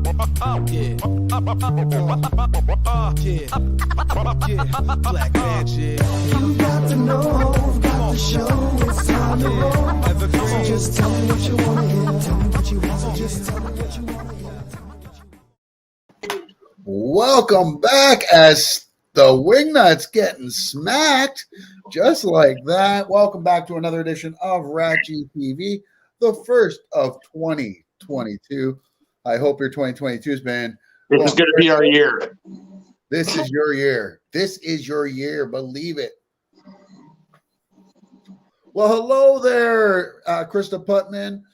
Black magic. You got to know, got to show. It's time to roll. So just tell me what you want to hear. Tell me what you want. So just tell me what you want to hear. Welcome back as the Wingnuts getting smacked just like that. Welcome back to another edition of RatG TV, the first of 2022. I hope your 2022 has been. This is going to be our year. This is your year. This is your year. Believe it. Well, hello there, Krista Putman.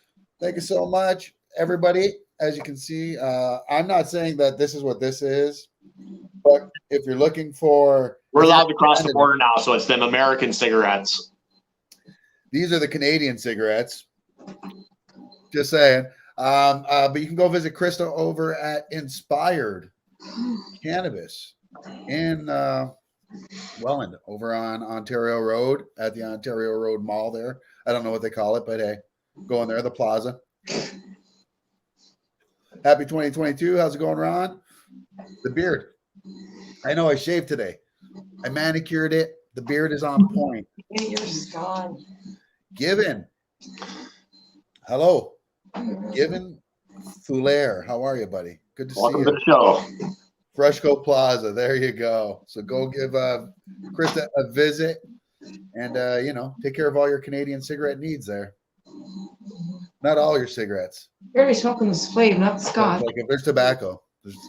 Thank you so much, everybody. As you can see, I'm not saying that this is what this is, but if you're looking for... We're allowed to cross the border now, so it's them American cigarettes. These are the Canadian cigarettes. Just saying. But you can go visit Krista over at Inspired Cannabis in Welland, over on Ontario Road, at the Ontario Road Mall there. I don't know what they call it, but hey, go in there, the plaza. Happy 2022. How's it going, Ron? The beard. I know I shaved today. I manicured it. The beard is on point. Yours is gone. Given. Hello. Given Fulair. How are you, buddy? Good to see you. Welcome to the show. Freshco Plaza. There you go. So go give Krista a visit and, take care of all your Canadian cigarette needs there. Not all your cigarettes. You're already smoking the slave, not the Scotch. Like if there's tobacco,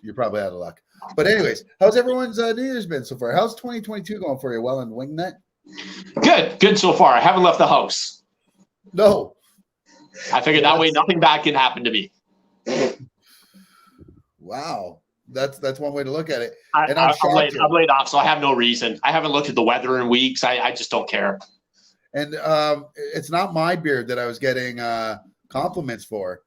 you're probably out of luck. But anyways, how's everyone's New Year's been so far? How's 2022 going for you, Wellandwingnut? Good so far. I haven't left the house. No. I figured that way nothing bad can happen to me. Wow. That's one way to look at it. I'm laid off, so I have no reason. I haven't looked at the weather in weeks. I just don't care. And it's not my beard that I was getting compliments for.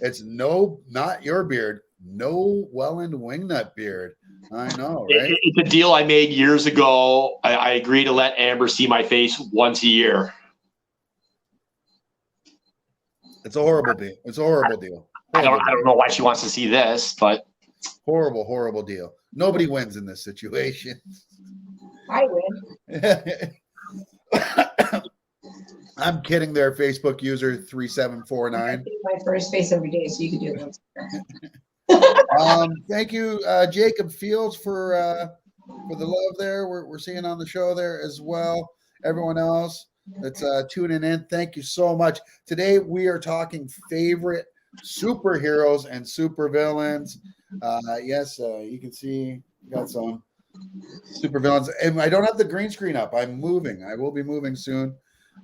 It's not your beard. No Wellandwingnut beard. I know, right? It's a deal I made years ago. I agreed to let Amber see my face once a year. It's a horrible deal. It's a horrible deal. I don't know why she wants to see this, but horrible deal. Nobody wins in this situation. I win. I'm kidding there, Facebook user 3749. My first face every day, so you can do it. Thank you, Jacob Fields, for the love there. We're seeing on the show there as well. Everyone else that's tuning in, thank you so much. Today we are talking favorite superheroes and supervillains. Yes, you can see got some supervillains, and I don't have the green screen up. I'm moving. I will be moving soon.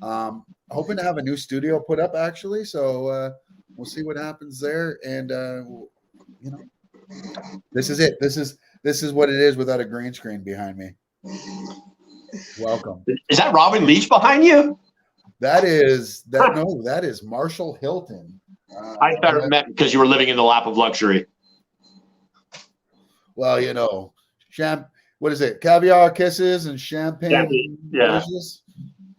Hoping to have a new studio put up actually, so we'll see what happens there. And this is it. This is what it is without a green screen behind me. Welcome. Is that Robin Leach behind you? That is Marshall Hilton. I better met because you were living in the lap of luxury. Well, what is it? Caviar kisses and champagne. Yeah.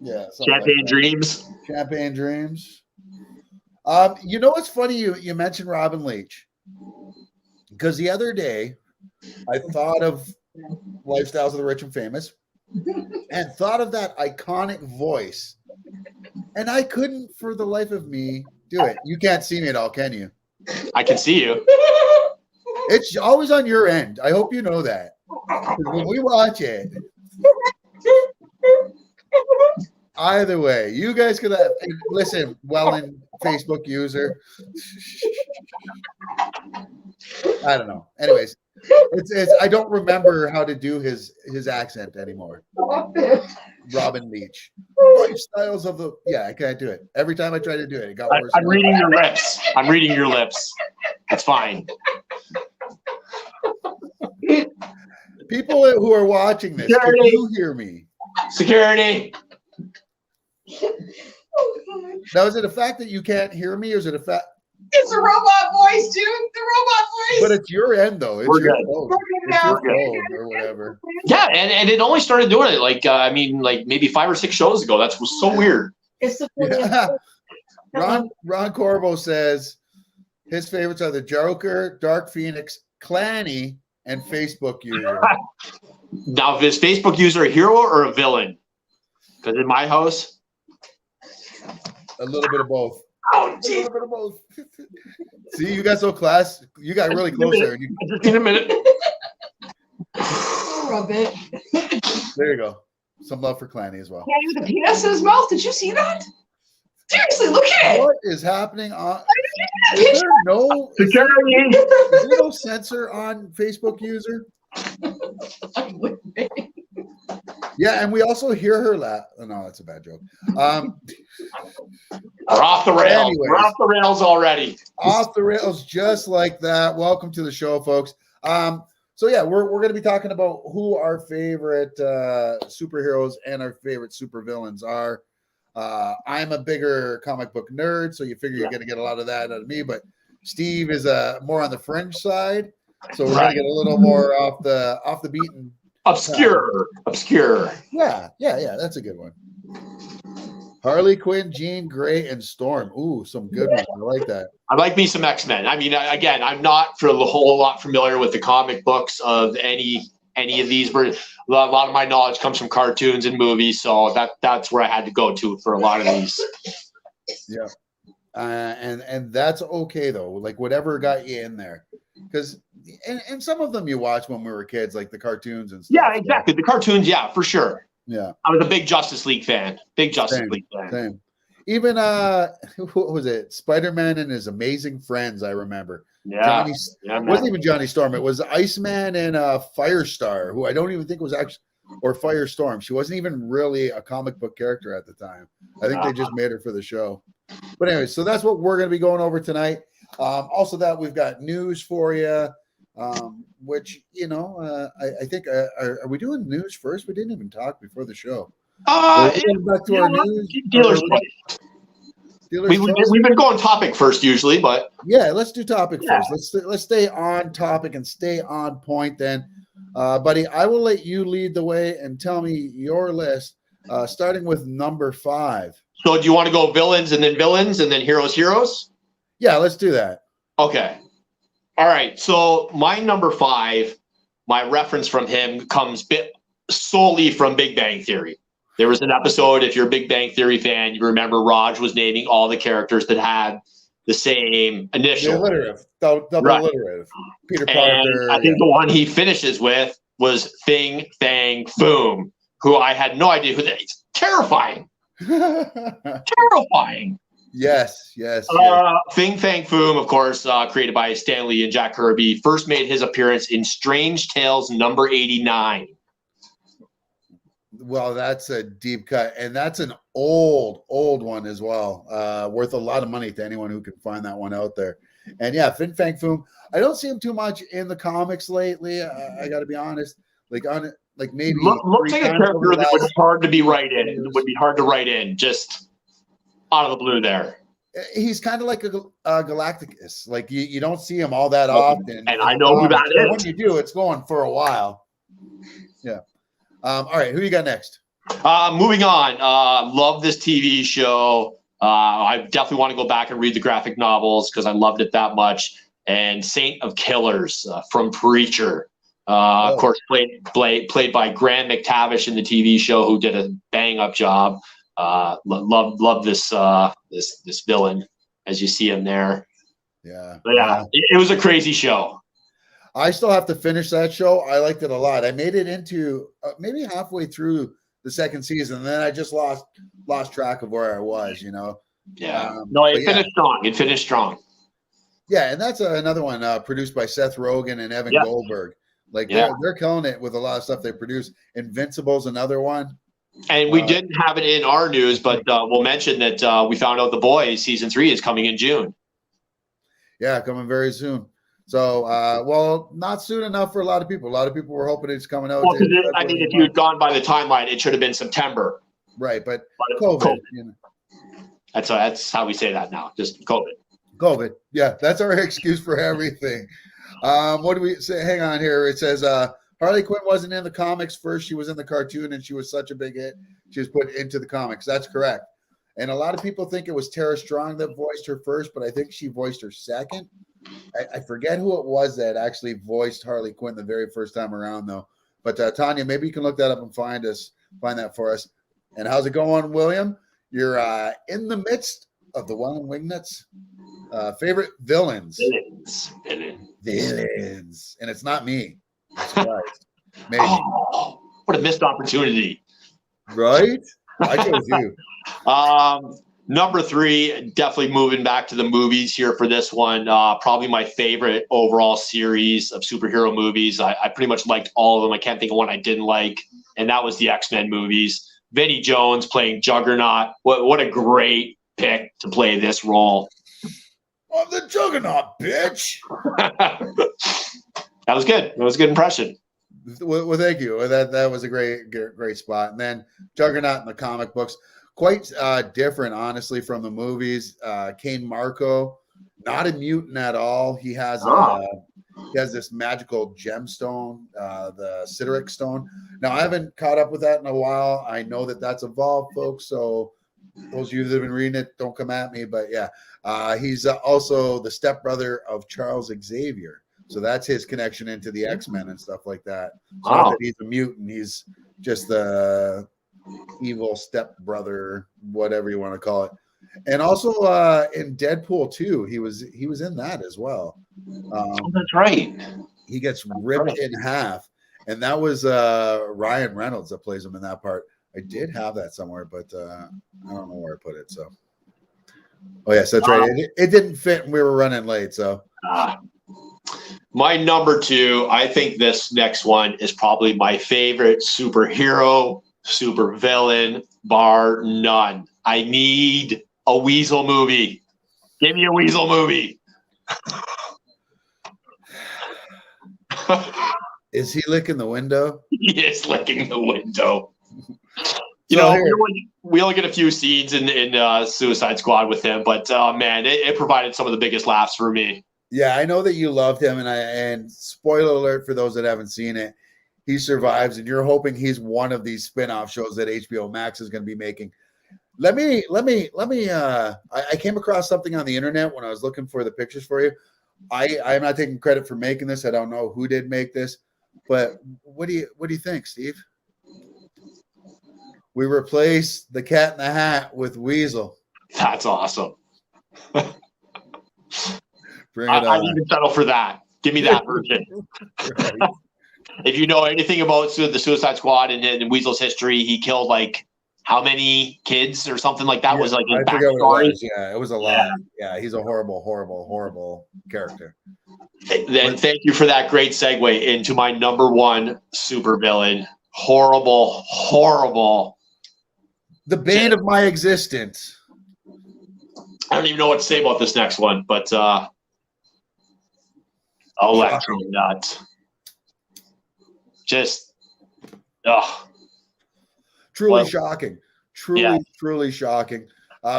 Yeah. Champagne dreams. Champagne dreams. What's funny? You mentioned Robin Leach, because the other day I thought of Lifestyles of the Rich and Famous and thought of that iconic voice, and I couldn't for the life of me do it. You can't see me at all, can you? I can see you. It's always on your end. I hope you know that. When we watch it, either way, you guys could listen. Welland Facebook user. I don't know. Anyways, it's I don't remember how to do his accent anymore. Robin Leach. Lifestyles of the I can't do it. Every time I try to do it, it got worse. I'm reading your lips. I'm reading your lips. That's fine. People who are watching this, can you hear me? Security. Now, is it a fact that you can't hear me, or is it a fact? It's a robot voice, dude. The robot voice. But it's your end, though. It's your phone. It's your phone or whatever. Yeah, and it only started doing it like maybe 5 or 6 shows ago. That was so weird. It's the Ron Corbo says His favorites are the Joker, Dark Phoenix, Clanny, and Facebook user. Now, is Facebook user a hero or a villain? Because in my house, A little bit of both. oh, A geez. little bit of both. See, you got so class. You got really close there. You, I just need a minute. Rub it. there you go. Some love for Clanny as well. Yeah, with the penis in his mouth. Did you see that? Seriously, look at it. What is happening on? Look Is at there no, is Security. there no censor on Facebook user? it. Yeah, and we also hear her laugh. Oh, no, that's a bad joke. We're off the rails. Anyways. We're off the rails already. Off the rails, just like that. Welcome to the show, folks. So yeah, we're going to be talking about who our favorite superheroes and our favorite supervillains are. I'm a bigger comic book nerd, so you figure you're going to get a lot of that out of me. But Steve is more on the fringe side, so we're going to get a little more off the beaten. Obscure. Yeah, that's a good one. Harley Quinn, Jean Grey, and Storm. Ooh, some good ones. I like that. I like me some X-Men. I mean, again, I'm not for a whole lot familiar with the comic books of any of these. But a lot of my knowledge comes from cartoons and movies, so that's where I had to go to for a lot of these. Yeah, and that's okay though. Like whatever got you in there, because and some of them you watch when we were kids, like the cartoons and stuff. Yeah, exactly. The cartoons, yeah, for sure. Yeah, I was a big Justice League fan. League fan. Same. Even what was it? Spider-Man and his Amazing Friends. I remember. Yeah, it wasn't even Johnny Storm. It was Iceman and Firestar, who I don't even think was actually, or Firestorm. She wasn't even really a comic book character at the time. I think they just made her for the show. But anyway, so that's what we're going to be going over tonight. Also, that we've got news for you, which I think are we doing news first? We didn't even talk before the show. Back to our news. Dealer's choice. We've been going topic first usually, but yeah, let's do topic first. Let's stay on topic and stay on point. Then, buddy, I will let you lead the way and tell me your list, starting with number 5. So, do you want to go villains and then heroes? Yeah, let's do that. Okay. All right. So, my number 5, my reference from him comes solely from Big Bang Theory. There was an episode, if you're a Big Bang Theory fan, you remember Raj was naming all the characters that had the same initial. The alliterative, double alliterative. Peter Parker. And I think the one he finishes with was Fing Fang Foom, who I had no idea who that is. Terrifying. Terrifying. Yes. Fing Fang Foom, of course, created by Stan Lee and Jack Kirby, first made his appearance in Strange Tales number 89. Well, that's a deep cut, and that's an old one as well. Worth a lot of money to anyone who can find that one out there. And yeah, Fin Fang Foom. I don't see him too much in the comics lately. I got to be honest. Maybe looks like a character that would be hard to be right in. It would be hard to write in just out of the blue there. He's kind of like a Galacticus. Like you don't see him all that often. And I know who that is. When you do, it's going for a while. Yeah. All right, who you got next? Moving on. Love this TV show. I definitely want to go back and read the graphic novels because I loved it that much. And Saint of Killers from Preacher. Of course, played by Graham McTavish in the TV show, who did a bang up job. Love this villain as you see him there. Yeah, but it was a crazy show. I still have to finish that show. I liked it a lot. I made it into maybe halfway through the second season, and then I just lost track of where I was. Yeah. It finished strong. It finished strong. Yeah, and that's another one produced by Seth Rogen and Evan Goldberg. They're killing it with a lot of stuff they produce. Invincible's another one. And we didn't have it in our news, but we'll mention that we found out The Boys season 3 is coming in June. Yeah, coming very soon. So, not soon enough for a lot of people. A lot of people were hoping it's coming out. Well, if you had gone by the timeline, it should have been September. Right, but COVID. That's how we say that now. Just COVID. COVID. Yeah, that's our excuse for everything. What do we say? Hang on here. It says Harley Quinn wasn't in the comics first. She was in the cartoon, and she was such a big hit. She was put into the comics. That's correct. And a lot of people think it was Tara Strong that voiced her first, but I think she voiced her second. I forget who it was that actually voiced Harley Quinn the very first time around, though. But Tanya, maybe you can look that up and find that for us. And how's it going, William? You're in the midst of the Wellandwingnuts' favorite villains. Villains. And it's not me. I'm surprised. Maybe. Oh, what a missed opportunity. Right? I chose you. Number 3, definitely moving back to the movies here for this one. Probably my favorite overall series of superhero movies. I pretty much liked all of them. I can't think of one I didn't like, and that was the X-Men movies. Vinnie Jones playing Juggernaut. What a great pick to play this role. I'm the Juggernaut, bitch. That was good. That was a good impression. Well, thank you. That was a great spot. And then Juggernaut in the comic books, quite different, honestly, from the movies. Kane Marco, not a mutant at all. He has this magical gemstone, the Sideric stone. Now, I haven't caught up with that in a while. I know that that's evolved, folks. So those of you that have been reading it, don't come at me. But yeah, he's also the stepbrother of Charles Xavier. So that's his connection into the X-Men and stuff like that. So not that he's a mutant. He's just the evil stepbrother, whatever you want to call it. And also in Deadpool 2, he was in that as well. That's right. He gets ripped in half. And that was Ryan Reynolds that plays him in that part. I did have that somewhere, but I don't know where I put it. So, oh yes, that's right. It didn't fit, and we were running late. So, my number 2. I think this next one is probably my favorite superhero, super villain, bar none. I need a Weasel movie. Give me a Weasel movie. Is he licking the window? He is licking the window. So we only get a few scenes in Suicide Squad with him, but man, it provided some of the biggest laughs for me. Yeah, I know that you loved him, and spoiler alert for those that haven't seen it, he survives, and you're hoping he's one of these spin-off shows that HBO Max is going to be making. Let me. I came across something on the internet when I was looking for the pictures for you. I'm not taking credit for making this. I don't know who did make this, but what do you think, Steve? We replace the Cat in the Hat with Weasel. That's awesome. Bring it on. I'd even settle for that. Give me that version. Right. If you know anything about the Suicide Squad and Weasel's history, he killed like how many kids or something like that was like his backstory. Yeah, it was a lot. Yeah, he's a horrible character. Then thank you for that great segue into my number 1 supervillain. Horrible. The bane of my existence. I don't even know what to say about this next one, but Wellandwingnut. Just, truly shocking. Truly shocking.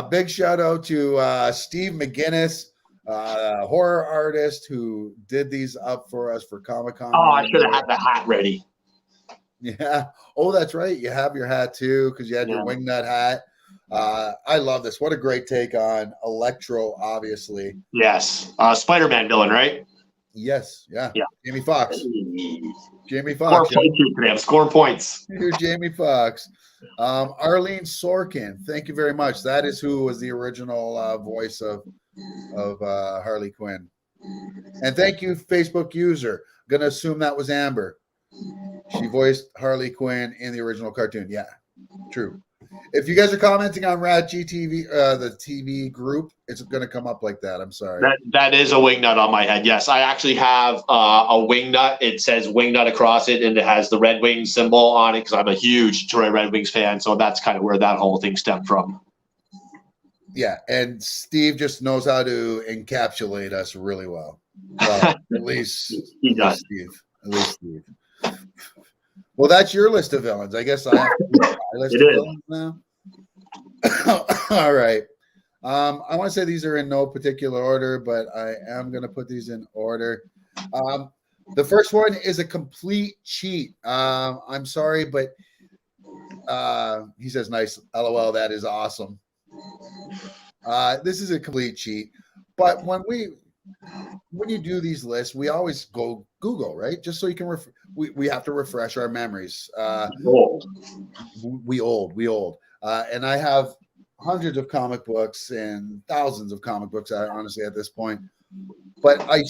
Big shout out to Steve McGinnis, horror artist who did these up for us for Comic-Con. Oh, I should have had the hat ready. Yeah. Oh, that's right. You have your hat too, because you had your wingnut hat. I love this. What a great take on Electro, obviously. Yes. Spider-Man villain, right? Yes. Yeah. Jamie Foxx. I'm scoring points. You're Jamie Foxx. Arlene Sorkin. Thank you very much. That is who was the original voice of Harley Quinn. And thank you, Facebook user. I'm gonna assume that was Amber. She voiced Harley Quinn in the original cartoon. Yeah, true. If you guys are commenting on RatG TV, the TV group, it's going to come up like that. I'm sorry. That is a wingnut on my head. Yes, I actually have a wingnut. It says wingnut across it, and it has the Red Wings symbol on it because I'm a huge Detroit Red Wings fan. So that's kind of where that whole thing stemmed from. Yeah, and Steve just knows how to encapsulate us really well. Well, at least he does. At least Steve. Well, that's your list of villains. I guess I have to do my list of villains now. All right. I want to say these are in no particular order, but I am going to put these in order. The first one is a complete cheat. I'm sorry, but he says, nice. LOL, that is awesome. This is a complete cheat. But when you do these lists, we always go Google, right? Just so you can we have to refresh our memories. Old. We old. And I have hundreds of comic books and thousands of comic books, honestly, at this point. But I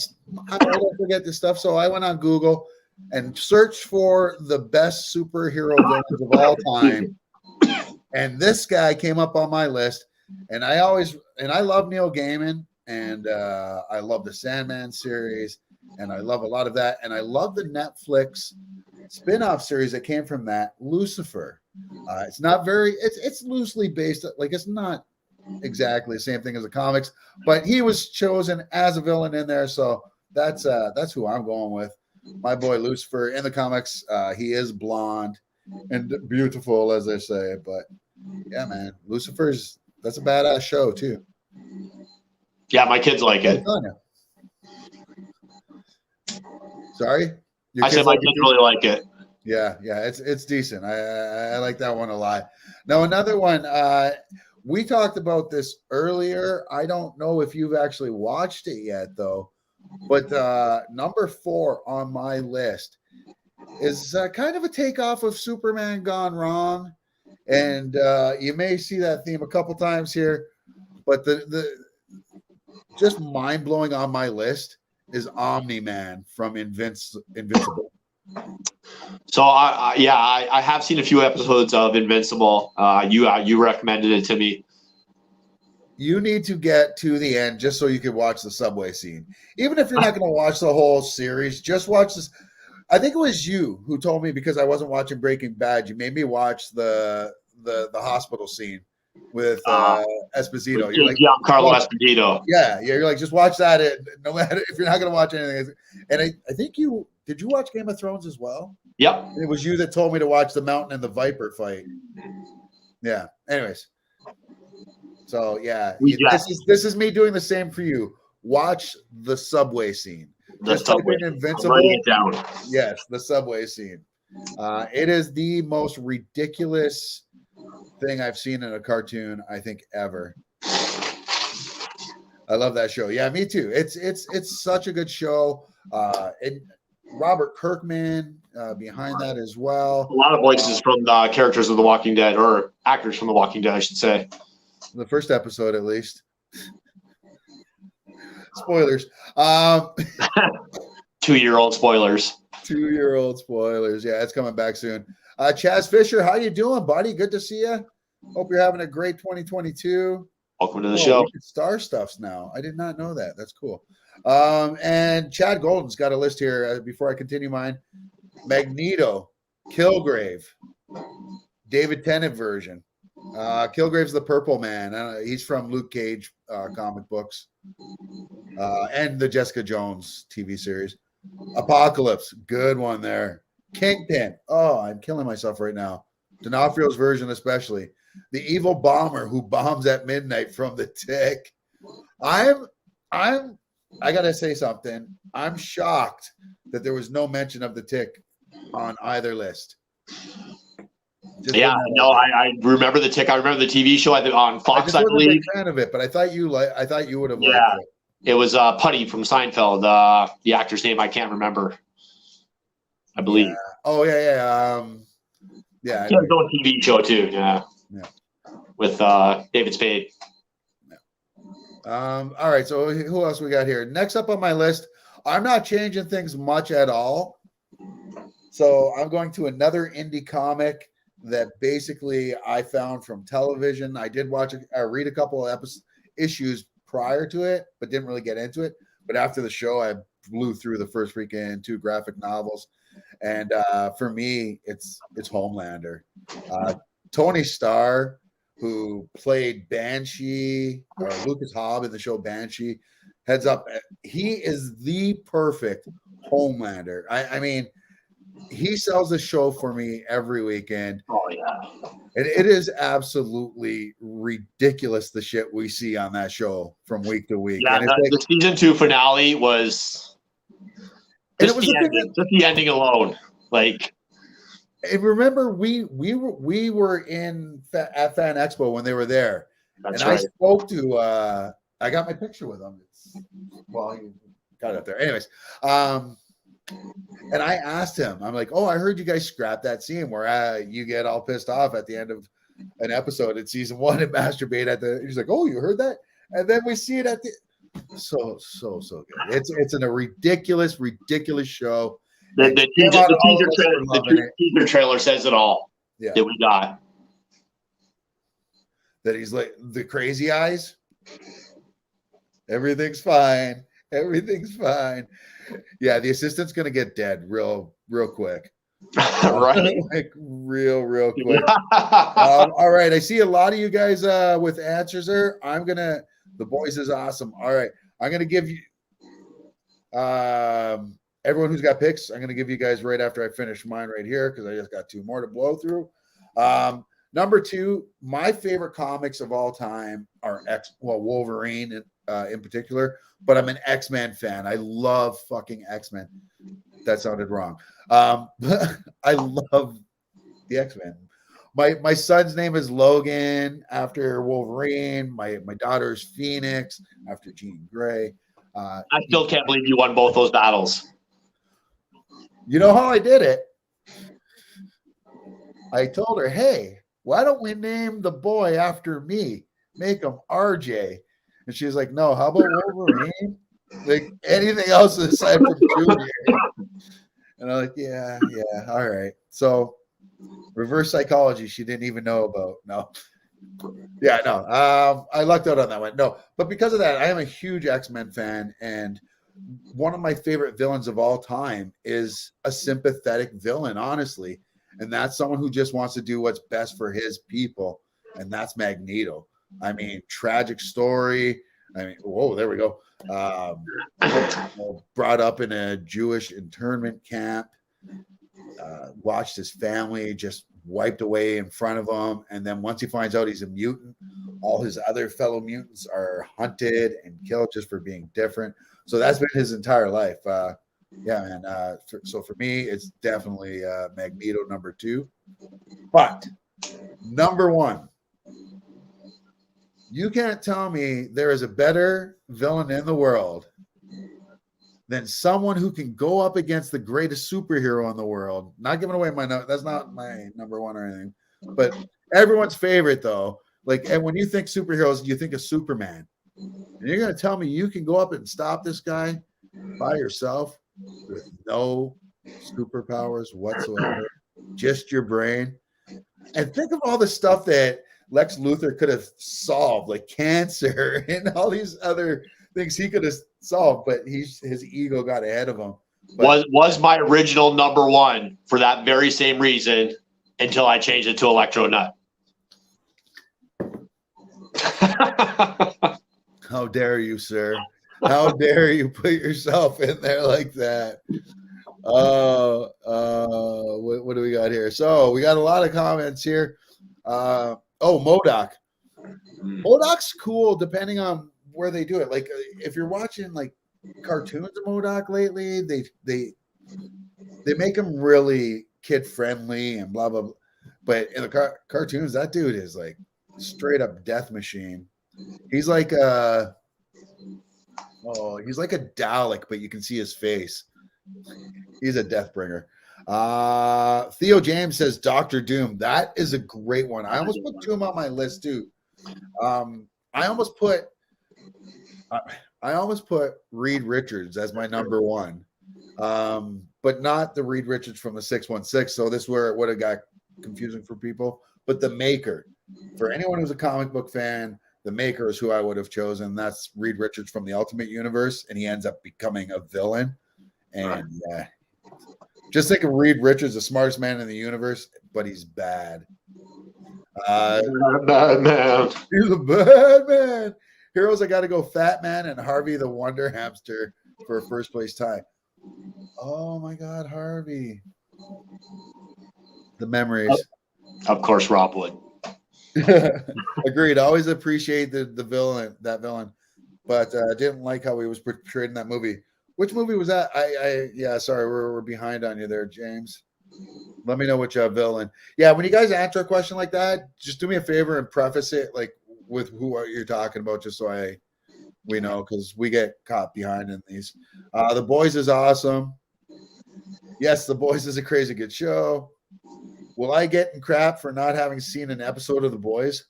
don't forget this stuff. So I went on Google and searched for the best superhero villains of all time. And this guy came up on my list. And I love Neil Gaiman. And I love the Sandman series. And I love a lot of that. And I love the Netflix spin-off series that came from that, Lucifer. It's not very, it's loosely based, like it's not exactly the same thing as the comics, but he was chosen as a villain in there. So that's who I'm going with. My boy Lucifer in the comics. He is blonde and beautiful, as they say. But yeah, man, that's a badass show too. Yeah, my kids like it. Sorry? I said my kids really like it. Yeah, it's decent. I like that one a lot. Now, another one, we talked about this earlier. I don't know if you've actually watched it yet, though. But number 4 on my list is kind of a takeoff of Superman Gone Wrong. And you may see that theme a couple times here. But the just mind-blowing on my list is Omni-Man from Invincible. So I have seen a few episodes of Invincible. You recommended it to me. You need to get to the end just so you can watch the subway scene. Even if you're not going to watch the whole series, just watch this. I think it was you who told me, because I wasn't watching Breaking Bad, you made me watch the hospital scene with Esposito. You're like, Giancarlo Esposito. Yeah, you're like, just watch that. No matter if you're not going to watch anything. And I think did you watch Game of Thrones as well? Yep. It was you that told me to watch the Mountain and the Viper fight. Yeah. Anyways. So yeah, this is me doing the same for you. Watch the subway scene. Just type in Invincible. I'm writing it down. Yes, the subway scene. It is the most ridiculous thing I've seen in a cartoon, I think, ever. I love that show. Yeah, me too. It's such a good show. Robert Kirkman behind that as well. A lot of voices from the characters of The Walking Dead, or actors from The Walking Dead, I should say. The first episode, at least. Spoilers. 2-year-old spoilers. 2-year-old spoilers. Yeah, it's coming back soon. Chaz Fisher, how you doing, buddy? Good to see you. Hope you're having a great 2022. Welcome to the show. Star stuffs now. I did not know that. That's cool. And Chad Golden's got a list here before I continue mine. Magneto, Kilgrave, David Tennant version. Kilgrave's the Purple Man. He's from Luke Cage comic books and the Jessica Jones TV series. Apocalypse, good one there. Kingpin. Oh, I'm killing myself right now. D'Onofrio's version especially. The evil bomber who bombs at midnight from the Tick. I gotta say something. I'm shocked that there was no mention of the Tick on either list. I remember the Tick. I remember the TV show on Fox, I believe. I'm a big fan of it, but I thought you would have liked it. It was Putty from Seinfeld. The actor's name I can't remember. I believe. Yeah. Oh yeah. He has his own TV show too. Yeah. With David Spade. All right. So who else we got here? Next up on my list, I'm not changing things much at all. So I'm going to another indie comic that basically I found from television. I did read a couple of issues prior to it, but didn't really get into it. But after the show, I blew through the first freaking 2 graphic novels. And for me, it's Homelander. Tony Starr, who played Banshee, or Lucas Hobb in the show Banshee, heads up. He is the perfect Homelander. I mean, he sells the show for me every weekend. Oh yeah, and it is absolutely ridiculous the shit we see on that show from week to week. Yeah, the season 2 finale was just the ending alone. Like, and remember, we were at Fan Expo when they were there, That's and right. I spoke to I got my picture with him. Well, he got it up there. Anyways, and I asked him, I'm like, oh, I heard you guys scrap that scene where you get all pissed off at the end of an episode in season 1 and masturbate at the. He's like, oh, you heard that? And then we see it at the. So good. It's a ridiculous show. The teaser trailer says it all. Yeah. That we got. That he's like the crazy eyes. Everything's fine. Everything's fine. Yeah, the assistant's gonna get dead real quick. Right. Like real quick. All right. I see a lot of you guys with answers there. The boys is awesome. All right. I'm gonna give you everyone who's got picks, I'm gonna give you guys right after I finish mine right here because I just got 2 more to blow through. Number 2, my favorite comics of all time are Wolverine in particular, but I'm an X-Men fan. I love fucking X-Men. That sounded wrong. I love the X-Men. My son's name is Logan after Wolverine. My daughter's Phoenix after Jean Grey. I still can't believe you won both those battles. You know how I did it? I told her, hey, why don't we name the boy after me? Make him RJ. And she's like, no, how about Wolverine? Like anything else aside from Junior. And I'm like, yeah, all right. So reverse psychology she didn't even know about. No. Yeah, no. I lucked out on that one. No, but because of that, I am a huge X-Men fan, and one of my favorite villains of all time is a sympathetic villain, honestly. And that's someone who just wants to do what's best for his people, and that's Magneto. I mean, tragic story. I mean, whoa, there we go. Brought up in a Jewish internment camp, watched his family just wiped away in front of him. And then once he finds out he's a mutant, all his other fellow mutants are hunted and killed just for being different. So that's been his entire life. Yeah, man. So for me, it's definitely Magneto number 2. But number 1, you can't tell me there is a better villain in the world than someone who can go up against the greatest superhero in the world. Not giving away my note. That's not my number 1 or anything. But everyone's favorite, though. Like, and when you think superheroes, you think of Superman. And you're going to tell me you can go up and stop this guy by yourself with no superpowers whatsoever, just your brain. And think of all the stuff that Lex Luthor could have solved, like cancer and all these other things he could have solved, but his ego got ahead of him. But, was my original number 1 for that very same reason until I changed it to Electro-Nut. How dare you, sir? How dare you put yourself in there like that? What do we got here? So we got a lot of comments here. MODOK. MODOK's cool depending on where they do it. Like if you're watching like cartoons of MODOK lately, they make them really kid friendly and blah blah blah. But in the cartoons, that dude is like straight up death machine. He's like he's like a Dalek, but you can see his face. He's a death bringer. Theo James says Dr. Doom. That is a great one. I almost put Doom on my list too. I almost put Reed Richards as my number 1. But not the Reed Richards from the 616. So this is where it would have got confusing for people. But the Maker. For anyone who's a comic book fan, the Maker is who I would have chosen. That's Reed Richards from the Ultimate Universe, and he ends up becoming a villain. And just think of Reed Richards, the smartest man in the universe, but he's bad. Bad man. He's a bad man. Heroes, I got to go Fat Man and Harvey the Wonder Hamster for a first place tie. Oh my God, Harvey. The memories. Of course, Rob would. Agreed. I always appreciate that villain, but didn't like how he was portrayed in that movie. Which movie was that? Yeah, sorry, we're behind on you there, James. Let me know which villain. Yeah, when you guys answer a question like that, just do me a favor and preface it like with who you're talking about, just so we know, because we get caught behind in these. The Boys is awesome. Yes, The Boys is a crazy good show. Will I get in crap for not having seen an episode of The Boys?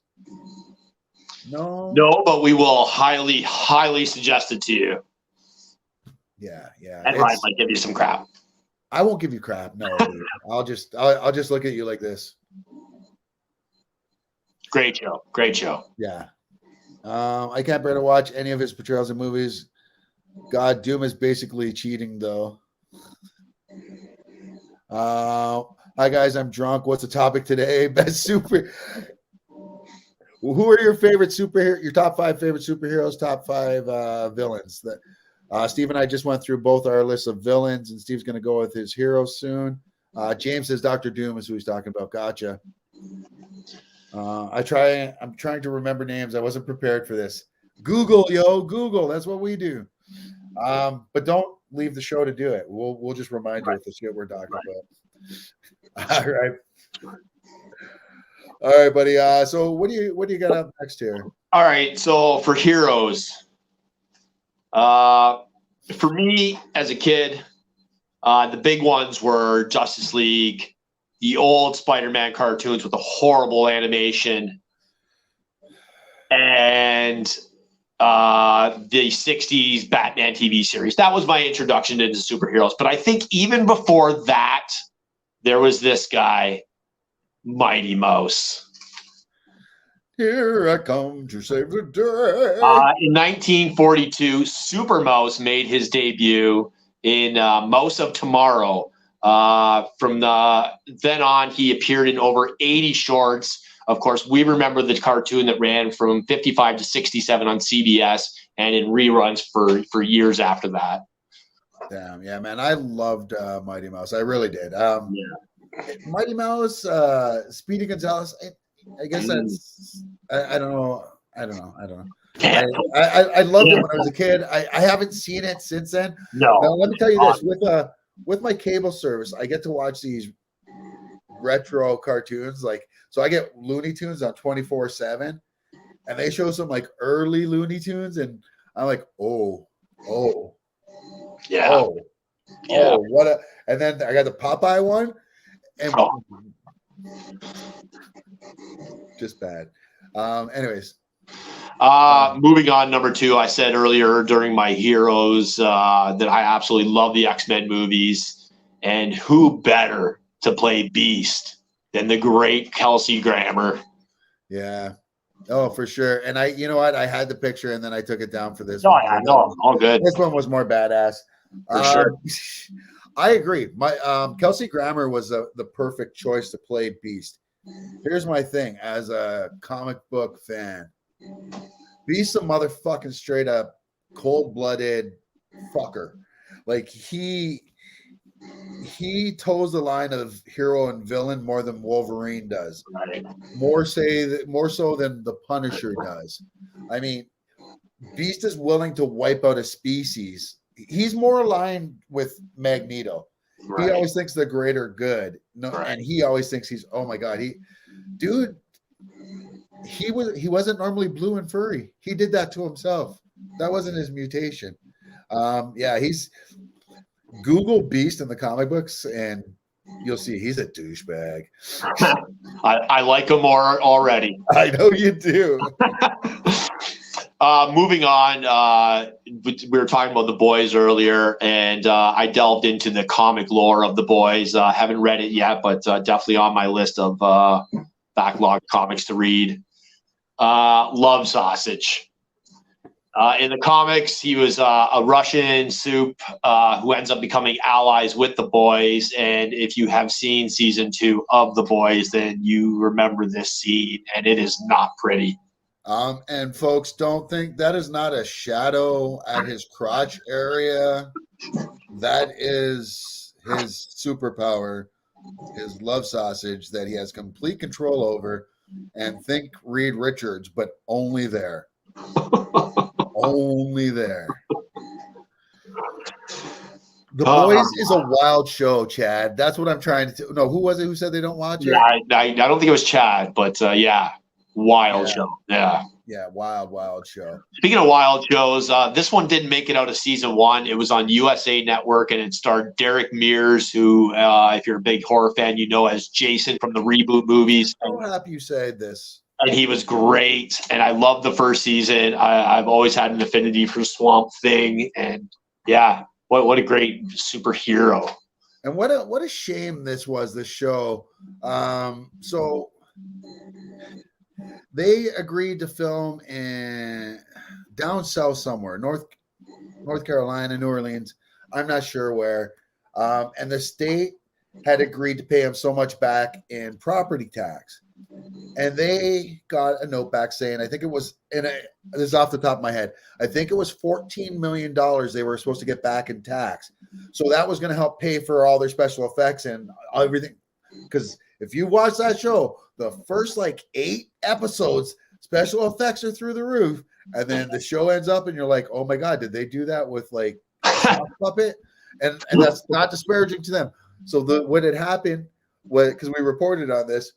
No. No, but we will highly, highly suggest it to you. Yeah. And Ryan might give you some crap. I won't give you crap. No, dude. I'll just look at you like this. Great show. Yeah. I can't bear to watch any of his portrayals in movies. God, Doom is basically cheating, though. Hi guys, I'm drunk. What's the topic today? Best super. Who are your favorite superhero? Your top 5 favorite superheroes, top 5 villains. That Steve and I just went through both our lists of villains, and Steve's going to go with his heroes soon. James says Dr. Doom is who he's talking about. Gotcha. I'm trying to remember names. I wasn't prepared for this. Google, yo, Google. That's what we do. But don't leave the show to do it. We'll just remind you of the shit we're talking about. All right, buddy. So what do you got up next here? All right. So for heroes, for me as a kid, the big ones were Justice League, the old Spider-Man cartoons with the horrible animation, and the 60s Batman TV series. That was my introduction into superheroes. But I think even before that, there was this guy, Mighty Mouse. Here I come to save the day. In 1942, Super Mouse made his debut in Mouse of Tomorrow. From then on, he appeared in over 80 shorts. Of course, we remember the cartoon that ran from 55 to 67 on CBS and in reruns for years after that. Damn, yeah, man. I loved Mighty Mouse. I really did. Mighty Mouse, Speedy Gonzales. I guess that's. I don't know. I loved it when I was a kid. I haven't seen it since then. No. Now, let me tell you this: with my cable service, I get to watch these retro cartoons. So I get Looney Tunes on 24/7, and they show some like early Looney Tunes, and I'm like, yeah. And then I got the Popeye one, and just bad. Anyways, moving on, number 2, I said earlier during my heroes that I absolutely love the X-Men movies, and who better to play Beast than the great Kelsey Grammer? Yeah. Oh, for sure. And you know what? I had the picture and then I took it down for this. No, I know. All good. This one was more badass. For sure. I agree. My Kelsey Grammer was the perfect choice to play Beast. Here's my thing as a comic book fan. Beast's a motherfucking straight up cold-blooded fucker. Like he toes the line of hero and villain more than Wolverine does. Right. More so than the Punisher does. I mean, Beast is willing to wipe out a species. He's more aligned with Magneto. Right. He always thinks the greater good. And he always thinks he wasn't normally blue and furry. He did that to himself. That wasn't his mutation. He's Google Beast in the comic books and you'll see he's a douchebag. I like him more already. I know you do. Moving on, we were talking about The Boys earlier, and I delved into the comic lore of The Boys. Haven't read it yet, but definitely on my list of backlog comics to read. Love Sausage. In the comics, he was a Russian soup who ends up becoming allies with the boys. And if you have seen season 2 of The Boys, then you remember this scene, and it is not pretty. And folks, don't think that is not a shadow at his crotch area. That is his superpower, his love sausage that he has complete control over. And think Reed Richards, but only there. Only there. The Boys is a wild show, Chad. That's what I'm trying to. No, who was it who said they don't watch it? Yeah, I don't think it was Chad, but wild show. Yeah. Yeah, wild show. Speaking of wild shows, this one didn't make it out of season 1. It was on USA Network, and it starred Derek Mears, who, if you're a big horror fan, you know as Jason from the reboot movies. So happy you said this. And he was great, and I loved the first season. I've always had an affinity for Swamp Thing, and yeah, what a great superhero. And what a shame this show. So they agreed to film in down south somewhere, North Carolina, New Orleans. I'm not sure where. And the state had agreed to pay him so much back in property tax. And they got a note back saying, I think it was, this is off the top of my head, I think it was $14 million they were supposed to get back in tax. So that was going to help pay for all their special effects and everything. Because if you watch that show, the first 8 episodes, special effects are through the roof. And then the show ends up and you're like, oh my God, did they do that with a puppet? And that's not disparaging to them. So what had happened was, because we reported on this,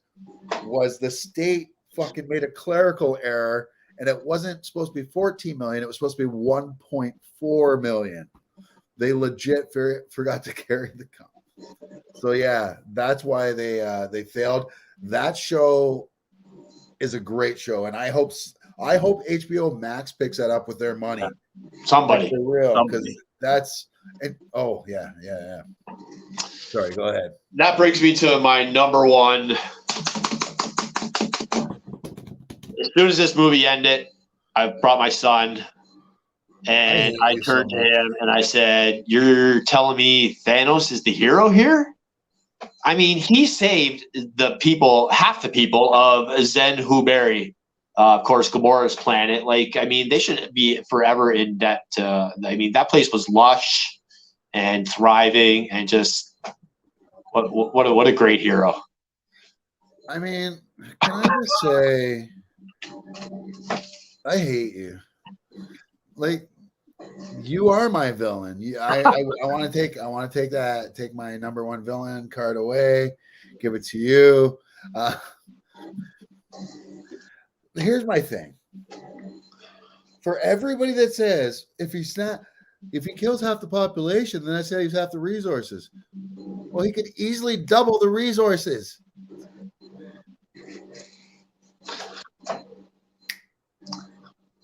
was the state fucking made a clerical error, and it wasn't supposed to be 14 million, it was supposed to be 1.4 million. They legit forgot to carry the count. So yeah, that's why they failed. That show is a great show, and I hope HBO Max picks that up with their money. Somebody, for real, because that's oh yeah. Sorry, go ahead. That brings me to my number one. As soon as this movie ended, I brought my son and I turned to him and I said, "You're telling me Thanos is the hero here? I mean, he saved half the people of Zen-Huberi, of course, Gamora's planet. They should be forever in debt to, that place was lush and thriving and just what a great hero." I mean, can I just say, I hate you. You are my villain. I want to take my number one villain card away, give it to you. Here's my thing. For everybody that says if he kills half the population, then I say he's half the resources. Well, he could easily double the resources.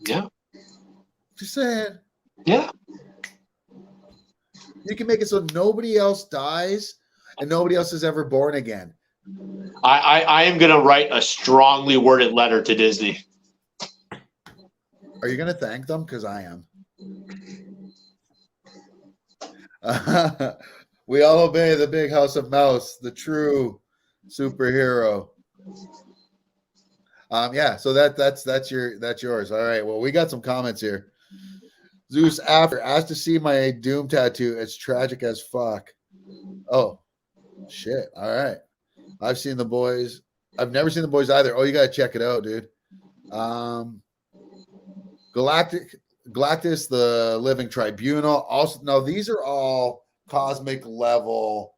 Yeah. Just saying. Yeah. You can make it so nobody else dies and nobody else is ever born again. I am going to write a strongly worded letter to Disney. Are you going to thank them? Because I am. We all obey the big house of mouse, the true superhero. Yeah, so that's yours. All right. Well, we got some comments here. Zeus asked to see my Doom tattoo. It's tragic as fuck. Oh, shit. All right. I've seen the boys. I've never seen the boys either. Oh, you gotta check it out, dude. Galactus, the Living Tribunal. Also, no, these are all cosmic level,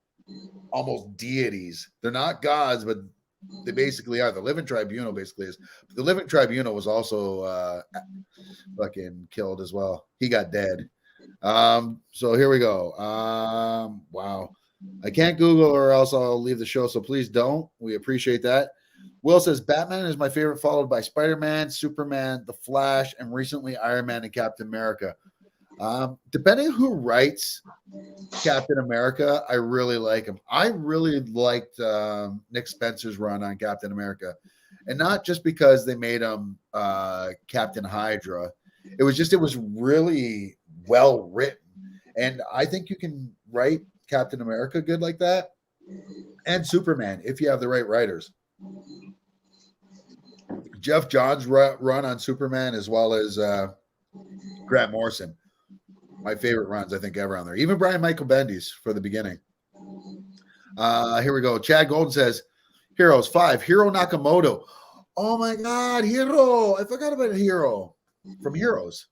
almost deities. They're not gods, but they basically are. The Living Tribunal basically is. The Living Tribunal was also fucking killed as well. He got dead. So here we go. Wow. I can't Google or else I'll leave the show, so please don't. We appreciate that. Will says Batman is my favorite, followed by Spider-Man, Superman, The Flash, and recently Iron Man and Captain America. Depending who writes Captain America, I really like him. I really liked Nick Spencer's run on Captain America, and not just because they made him Captain Hydra. It was really well written, and I think you can write Captain America good like that, and Superman if you have the right writers. Jeff Johns' run on Superman, as well as Grant Morrison, my favorite runs I think ever on there. Even Brian Michael Bendis for the beginning. Here we go. Chad Golden says Heroes 5, Hiro Nakamoto. Oh my God, Hiro! I forgot about Hiro from Heroes.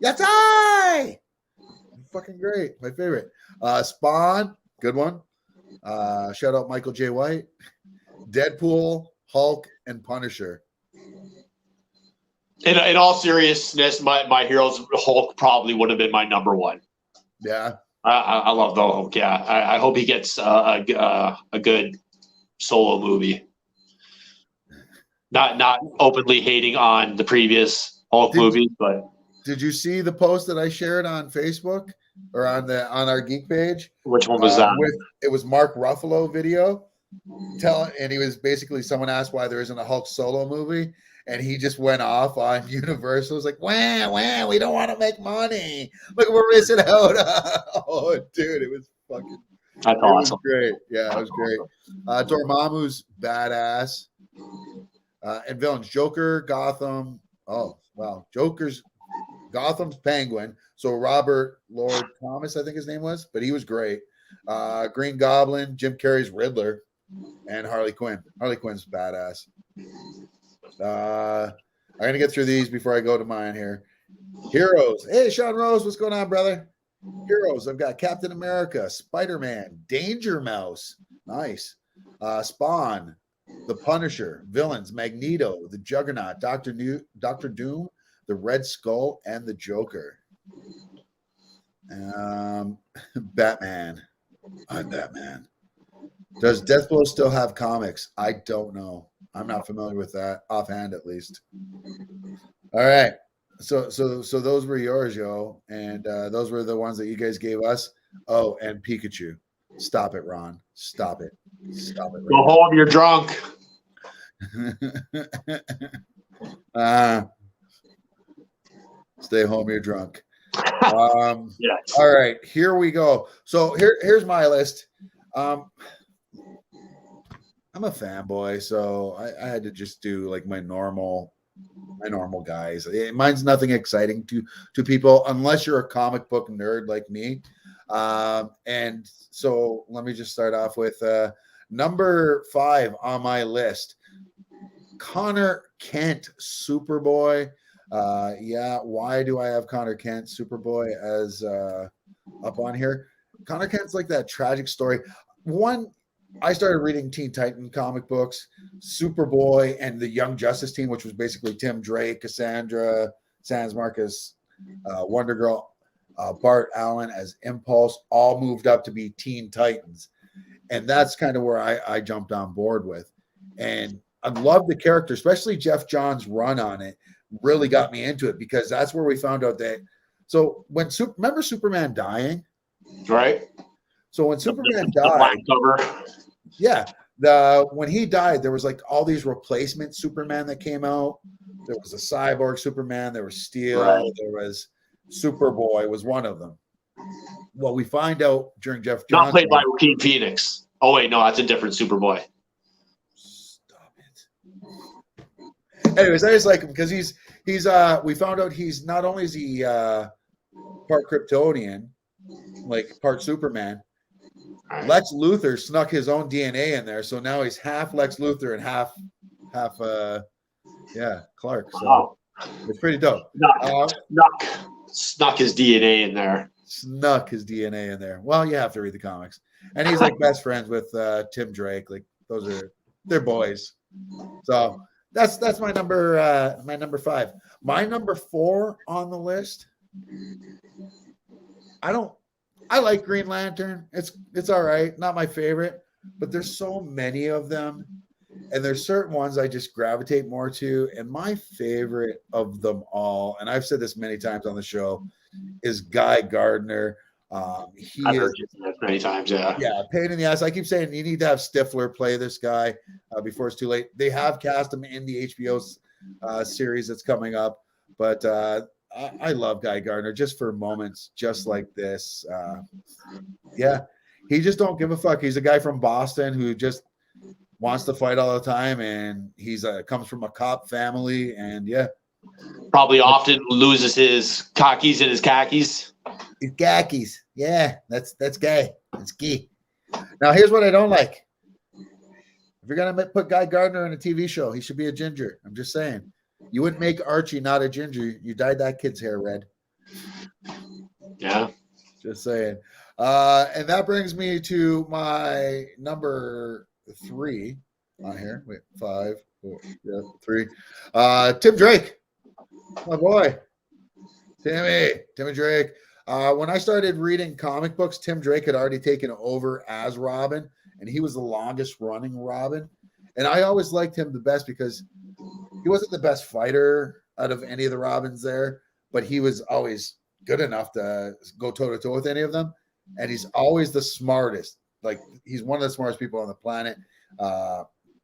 Yatsai! Fucking great, my favorite. Spawn, good one. Shout out Michael J. White. Deadpool, Hulk, and Punisher. In all seriousness, my Heroes Hulk probably would have been my number one. Yeah. I love the Hulk. Yeah, I hope he gets a good solo movie. Not openly hating on the previous Hulk movies, but did you see the post that I shared on Facebook or on our Geek page? Which one was that? It was Mark Ruffalo video. And he was basically, someone asked why there isn't a Hulk solo movie, and he just went off on Universal. It was like, wah, we don't want to make money. Look, we're missing out. Oh, dude, it was fucking. That's awesome. Was great. Yeah, it was great. Dormammu's badass. And villains: Joker, Gotham. Oh, wow. Gotham's Penguin. So Robert Lord Thomas, I think his name was, but he was great. Green Goblin, Jim Carrey's Riddler, and Harley Quinn. Harley Quinn's badass. I'm going to get through these before I go to mine here. Heroes. Hey, Sean Rose, what's going on, brother? Heroes. I've got Captain America, Spider-Man, Danger Mouse. Nice. Spawn, The Punisher, Villains, Magneto, The Juggernaut, Dr. Doom, The Red Skull, and The Joker. Batman. I'm Batman. Does Deathblow still have comics? I don't know. I'm not familiar with that offhand, at least. All right. So those were yours, yo, and those were the ones that you guys gave us. Oh, and Pikachu. Stop it, Ron. Stop it. Stop it. Go home. You're drunk. Stay home. You're drunk. Yes. All right, here we go. So here's my list. I'm a fanboy, so I had to just do like my normal guys. Mine's nothing exciting to people unless you're a comic book nerd like me. And so let me just start off with number 5 on my list. Connor Kent, Superboy. Why do I have Connor Kent, Superboy, as up on here? Connor Kent's like that tragic story. I started reading Teen Titan comic books, Superboy, and the Young Justice team, which was basically Tim Drake, Cassandra, Sans Marcus, Wonder Girl, Bart Allen as Impulse, all moved up to be Teen Titans. And that's kind of where I jumped on board with. And I love the character, especially Jeff Johns' run on it really got me into it, because that's where we found out that. So remember Superman dying? Right. So when Superman died, when he died, there was like all these replacement Superman that came out. There was a cyborg Superman, there was Steel, right. There was Superboy was one of them. Well, we find out during Jeff Johns. Not played by Joaquin Phoenix. Oh wait, no, that's a different Superboy. Stop it. Anyways, I just like him because he's we found out he's not only is he part Kryptonian, like part Superman. Lex Luthor snuck his own DNA in there, so now he's half Lex Luthor and half Clark. So it's pretty dope. Snuck his DNA in there. Snuck his DNA in there. Well, you have to read the comics, and he's like best friends with Tim Drake. Like they're boys. So that's my number 5. My number 4 on the list. I like Green Lantern. It's all right. Not my favorite, but there's so many of them. And there's certain ones I just gravitate more to. And my favorite of them all, and I've said this many times on the show, is Guy Gardner. I've heard you say that many times, yeah. Yeah, pain in the ass. I keep saying you need to have Stifler play this guy before it's too late. They have cast him in the HBO series that's coming up. But I love Guy Gardner just for moments just like this. He just don't give a fuck. He's a guy from Boston who just wants to fight all the time, and he's comes from a cop family, and probably often loses his cockies and his khakis. His khakis, that's gay. That's gay. Now here's what I don't like. If you're gonna put Guy Gardner in a TV show, he should be a ginger. I'm just saying. You wouldn't make Archie not a ginger. You dyed that kid's hair red. Yeah. Just saying. And that brings me to my number 3 on here. Wait, 5, 4, 3. Tim Drake. My boy, Timmy Drake. When I started reading comic books, Tim Drake had already taken over as Robin, and he was the longest running Robin. And I always liked him the best because he wasn't the best fighter out of any of the Robins there, but he was always good enough to go toe to toe with any of them. And he's always the smartest. Like, he's one of the smartest people on the planet.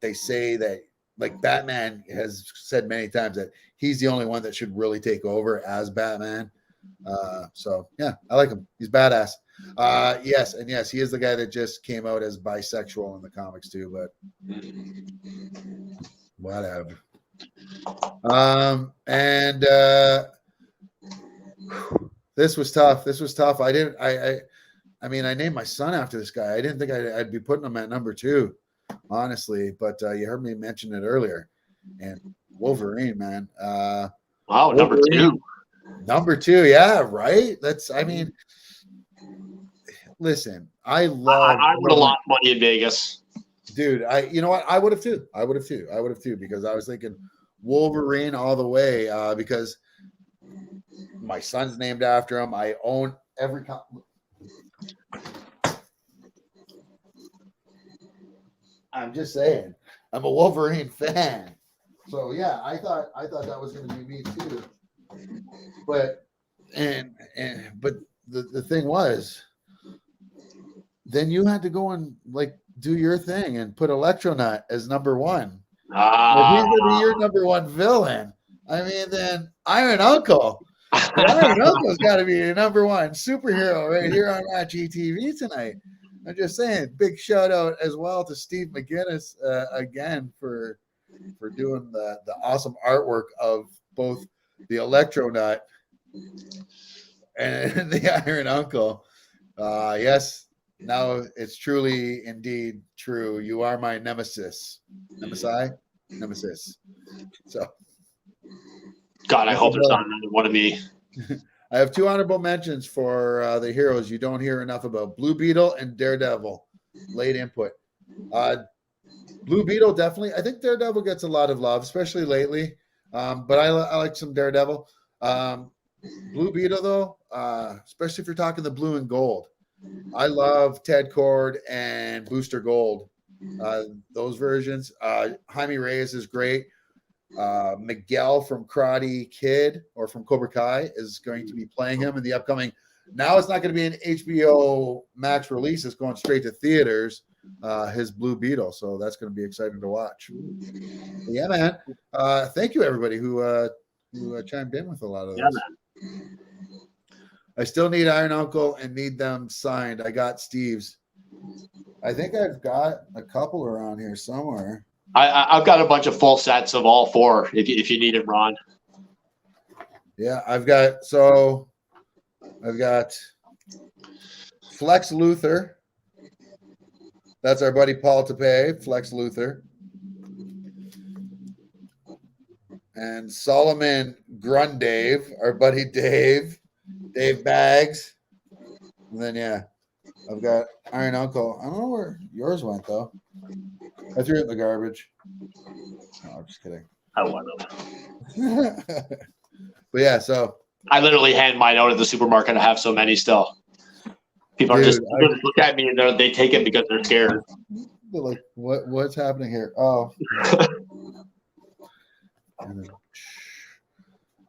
They say that, like, Batman has said many times that he's the only one that should really take over as Batman. So yeah, I like him. He's badass. Yes, he is the guy that just came out as bisexual in the comics too, but whatever. And this was tough. I mean, I named my son after this guy. I didn't think I'd be putting him at number 2, honestly, but you heard me mention it earlier. And Wolverine, man. Wow, Wolverine, number 2. Number 2, yeah, right. I mean, listen, I would have lost money in Vegas, dude. You know what? I would have too, because I was thinking Wolverine all the way. Because my son's named after him. I own every. I'm just saying, I'm a Wolverine fan. So yeah, I thought that was going to be me too. But the thing was, then you had to go and like do your thing and put Electronut as number 1. If he's going to be your number 1 villain, I mean, then Iron Uncle. Iron Uncle's got to be your number 1 superhero right here on RatG TV tonight. I'm just saying, big shout out as well to Steve McGinnis again for doing the awesome artwork of both the Electronut and the Iron Uncle. Yes, now it's truly indeed true. You are my nemesis. Nemesis. So, God, I hope there's not another one of me. I have 2 honorable mentions for the heroes you don't hear enough about: Blue Beetle and Daredevil. Late input. Blue Beetle, definitely. I think Daredevil gets a lot of love, especially lately. But I like some Daredevil. Blue Beetle, though, especially if you're talking the blue and gold. I love Ted Cord and Booster Gold. Those versions. Jaime Reyes is great. Miguel from Karate Kid or from Cobra Kai is going to be playing him in the upcoming. Now it's not going to be an HBO Max release. It's going straight to theaters. His Blue Beetle, so that's going to be exciting to watch. But yeah, man. Thank you everybody who chimed in with a lot of this. Yeah, man. I still need Iron Uncle and need them signed. I got Steve's. I think I've got a couple around here somewhere. I've got a bunch of full sets of all 4 if you need it, Ron. Yeah, I've got Flex Luthor. That's our buddy Paul Tepe, Flex Luthor. And Solomon Grundave, our buddy Dave Baggs. And then, yeah, I've got Iron Uncle. I don't know where yours went, though. I threw it in the garbage. No, I'm just kidding. I want them. But yeah, so I literally hand mine out at the supermarket. I have so many still. People are just look at me and they take it because they're scared. They're like, what's happening here? Oh.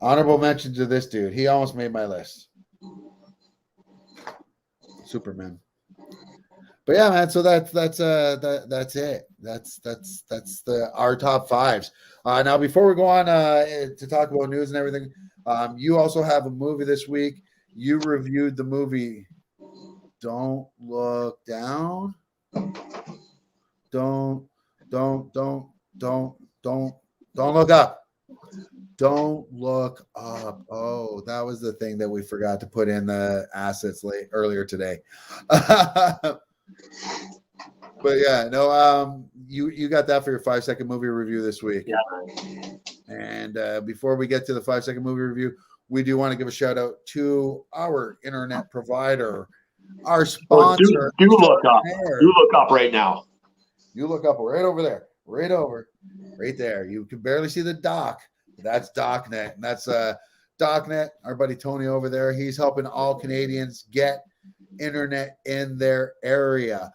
Honorable mention to this dude. He almost made my list. Superman. But yeah, man. So that's it. That's our top 5s. Now, before we go on to talk about news and everything, you also have a movie this week. You reviewed the movie Don't Look Down. Don't look up. Don't look up. Oh, that was the thing that we forgot to put in the assets earlier today. But yeah, no, you got that for your 5-second movie review this week. Yeah. And before we get to the 5-second movie review, we do want to give a shout out to our internet provider, our sponsor. Do look up. Do look up right now. You look up right over there, right there. You can barely see the dock, That's DocNet. And that's DocNet, our buddy Tony over there. He's helping all Canadians get internet in their area.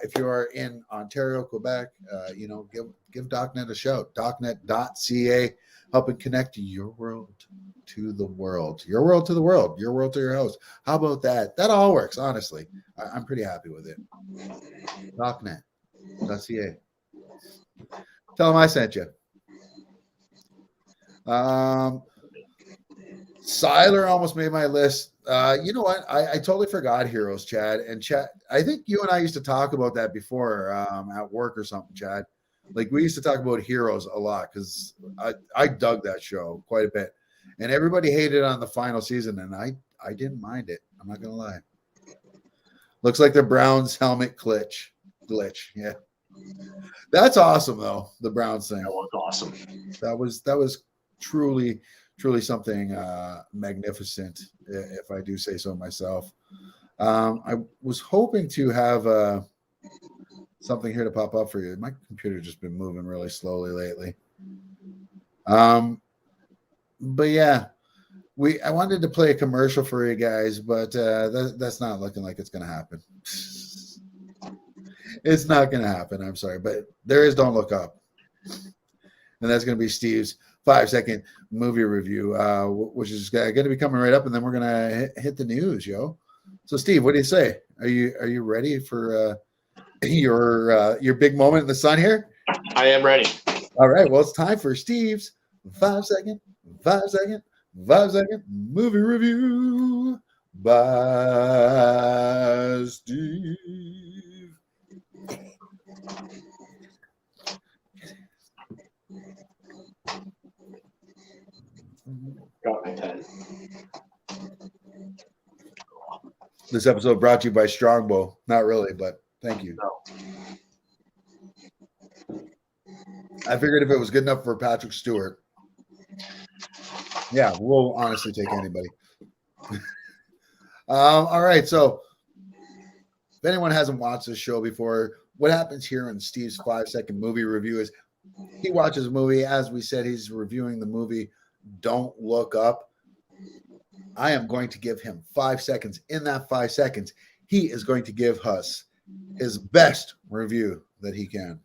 If you are in Ontario, Quebec, give DocNet a shout. DocNet.ca, helping connect your world to the world. Your world to the world. Your world to your house. How about that? That all works, honestly. I'm pretty happy with it. DocNet.ca. Tell them I sent you. Siler almost made my list. You know what? I totally forgot Heroes, Chad. And Chad, I think you and I used to talk about that before at work or something, Chad. Like we used to talk about Heroes a lot because I dug that show quite a bit. And everybody hated it on the final season, and I didn't mind it. I'm not gonna lie. Looks like the Browns helmet glitch. Yeah. That's awesome though, the Browns thing. That was awesome. That was truly something magnificent, if I do say so myself. I was hoping to have something here to pop up for you. My computer's just been moving really slowly lately. But yeah, I wanted to play a commercial for you guys, but that's not looking like it's going to happen. It's not going to happen. I'm sorry, but there is Don't Look Up. And that's going to be Steve's 5-second movie review, which is going to be coming right up, and then we're going to hit the news, yo. So, Steve, what do you say? Are you ready for your big moment in the sun here? I am ready. All right. Well, it's time for Steve's 5-second movie review by Steve. Got my pen. This episode brought to you by Strongbow. Not really, but thank you. No. I figured if it was good enough for Patrick Stewart, yeah, we'll honestly take anybody. All right, so if anyone hasn't watched this show before, what happens here in Steve's 5-second movie review is he watches a movie. As we said, he's reviewing the movie Don't Look Up. I am going to give him 5 seconds. In that 5 seconds, he is going to give us his best review that he can.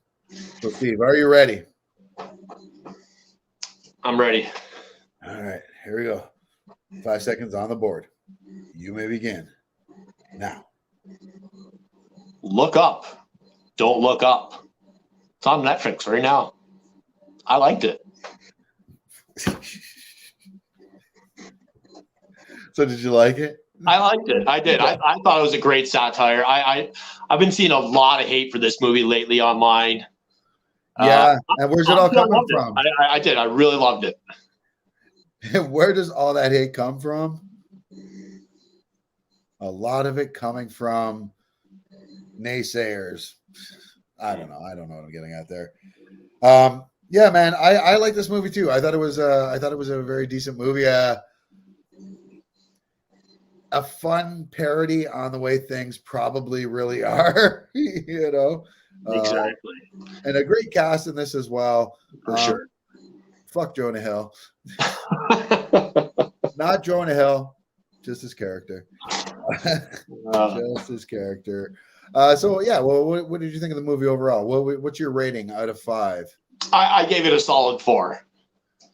So, Steve, are you ready? I'm ready. All right, here we go. 5 seconds on the board. You may begin now. Look Up. Don't Look Up. It's on Netflix right now. I liked it. So did you like it? I liked it. I did. I thought it was a great satire. I've been seeing a lot of hate for this movie lately online. Yeah. And where's it all coming from? I did. I really loved it. Where does all that hate come from? A lot of it coming from naysayers. I don't know what I'm getting at there. Yeah, man, I like this movie too. I thought it was a very decent movie. A fun parody on the way things probably really are, you know. Exactly. And a great cast in this as well. For sure. Fuck Jonah Hill. Not Jonah Hill, just his character. Just his character. So yeah, well, what did you think of the movie overall? What's your rating out of 5? I gave it a solid 4.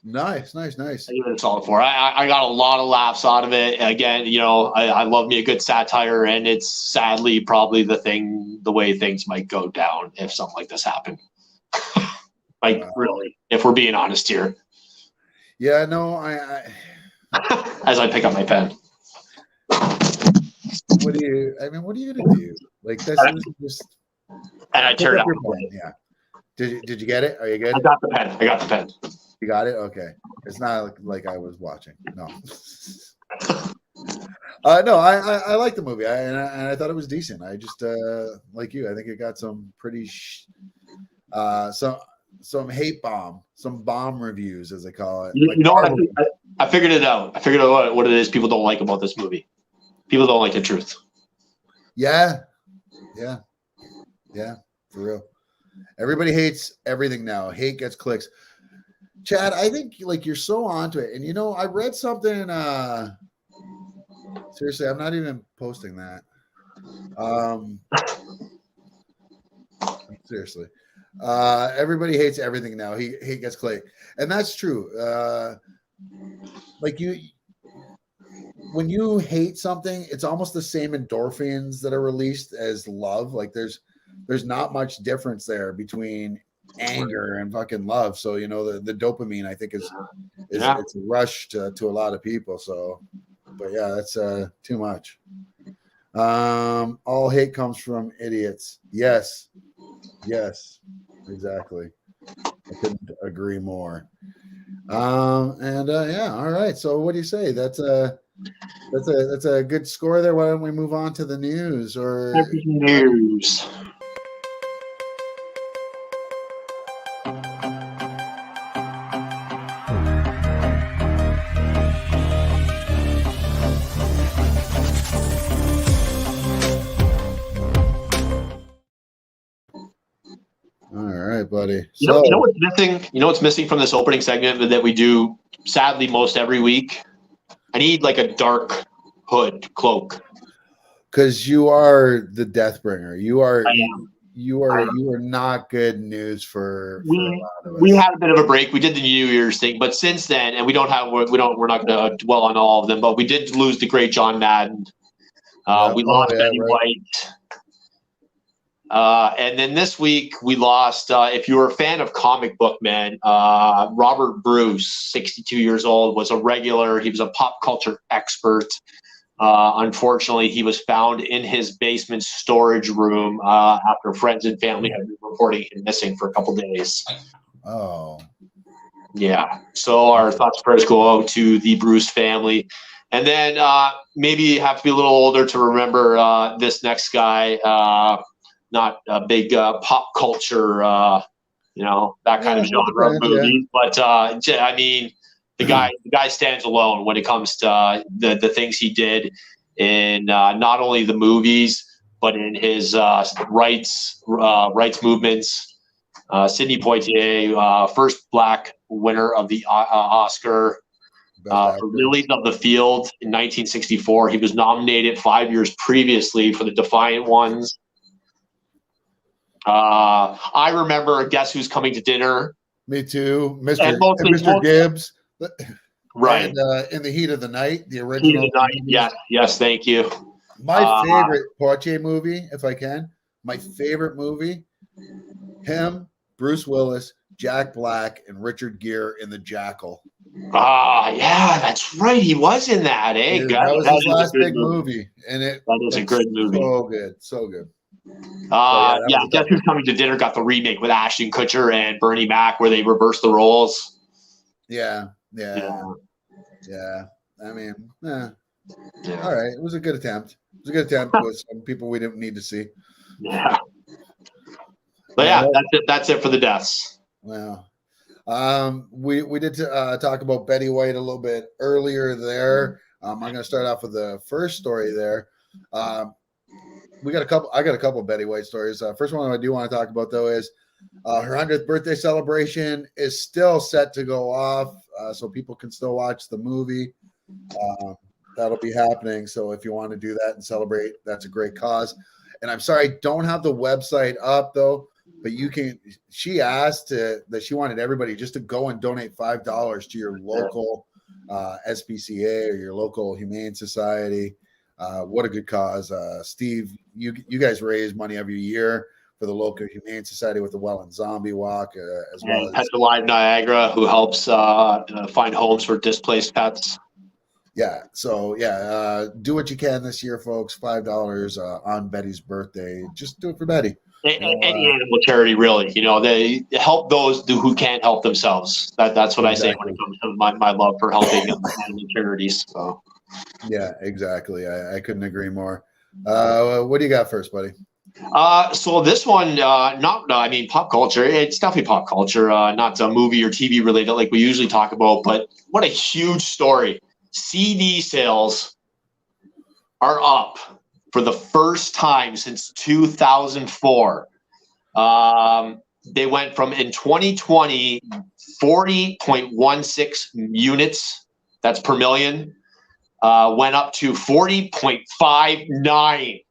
Nice. I gave it a solid 4. I got a lot of laughs out of it. Again, you know, I love me a good satire, and it's sadly probably the way things might go down if something like this happened. Really, if we're being honest here. Yeah, no, I as I pick up my pen. what are you gonna do? Like this is just. And I turned out. Yeah. Did you get it? Are you good? I got the pen. You got it? Okay. It's not like I was watching. No. No, I like the movie, and I thought it was decent. I just like you. I think it got some pretty some hate bomb, some bomb reviews, as they call it. You know what? I figured it out. I figured out what it is people don't like about this movie. People don't like the truth. Yeah, for real. Everybody hates everything now. Hate gets clicks. Chad, I think like you're so onto it. And you know, I read something seriously, I'm not even posting that. Seriously. Everybody hates everything now. He gets Clay. And that's true. Like when you hate something, it's almost the same endorphins that are released as love. Like there's not much difference there between anger and fucking love. So you know the dopamine I think is it's a rush to a lot of people. So but yeah, that's too much. All hate comes from idiots. Yes, exactly. I couldn't agree more. Yeah, all right. So what do you say? That's a good score there. Why don't we move on to the news or news? All right, buddy. You know what's missing? You know what's missing from this opening segment that we do sadly most every week? I need like a dark hood cloak. Because you are the death bringer. You are I am. You are not good news for a lot of us. We had a bit of a break. We did the New Year's thing, but since then, and we're not going to dwell on all of them, but we did lose the great John Madden. We lost Betty White. And then this week we lost, if you were a fan of comic book men, Robert Bruce, 62 years old, was a regular. He was a pop culture expert. Unfortunately, he was found in his basement storage room after friends and family had been reporting him missing for a couple days. Oh. Yeah. So our thoughts and prayers go out to the Bruce family. And then maybe you have to be a little older to remember this next guy. Not a big pop culture, that kind of genre of movies. Yeah. But I mean, the guy stands alone when it comes to the things he did in not only the movies but in his rights movements. Sidney Poitier, first black winner of the Oscar for Lilies of the Field in 1964. He was nominated 5 years previously for The Defiant Ones. I remember Guess Who's Coming to Dinner. Me too, Mr. Gibbs. Right. And In the Heat of the Night, the original. Heat of the Night. Yes, thank you. My favorite Poitier movie, if I can, my favorite movie, him, Bruce Willis, Jack Black, and Richard Gere in The Jackal. Yeah, that's right. He was in that, eh? Dude, that was his last big movie. And that is a good movie. So good. Guess Who's Coming to Dinner got the remake with Ashton Kutcher and Bernie Mac where they reversed the roles. Yeah. I mean, all right. It was a good attempt. With some people we didn't need to see. Yeah. But yeah, that's it for the deaths. Wow. We did talk about Betty White a little bit earlier there. I'm going to start off with the first story there. I got a couple of Betty White stories. First one I do want to talk about though is her 100th birthday celebration is still set to go off, so people can still watch the movie. That'll be happening. So if you want to do that and celebrate, that's a great cause. And I'm sorry, I don't have the website up though, but you can. She asked that she wanted everybody just to go and donate $5 to your local SPCA or your local Humane Society. What a good cause. Steve, you guys raise money every year for the local Humane Society with the Welland Zombie Walk, as well as Pets Alive Niagara, who helps find homes for displaced pets. Yeah. So do what you can this year, folks. $5 on Betty's birthday. Just do it for Betty. Any animal charity, really. They help those who can't help themselves. That's what I say when it comes to my love for helping animal charities. So. Yeah, exactly. I couldn't agree more. What do you got first, buddy? So this one, pop culture. It's definitely pop culture, not a movie or TV related like we usually talk about. But what a huge story! CD sales are up for the first time since 2004. they went from in 2020 40.16 units, that's per million, went up to 40.59.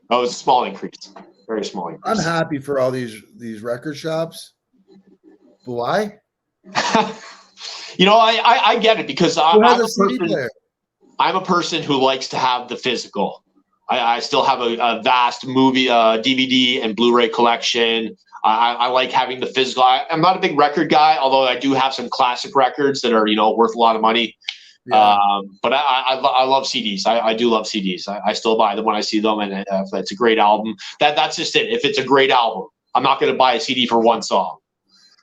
Oh, it's a small increase, very small increase. I'm happy for all these record shops. But why? You know, I get it because Who has a CD player? I'm a person who likes to have the physical. I still have a vast movie, DVD and Blu-ray collection. I like having the physical. I'm not a big record guy, although I do have some classic records that are, you know, worth a lot of money. Yeah. But I love CDs. I do love CDs. I still buy them when I see them, and if it's a great album, that's just it. If it's a great album, I'm not going to buy a CD for one song.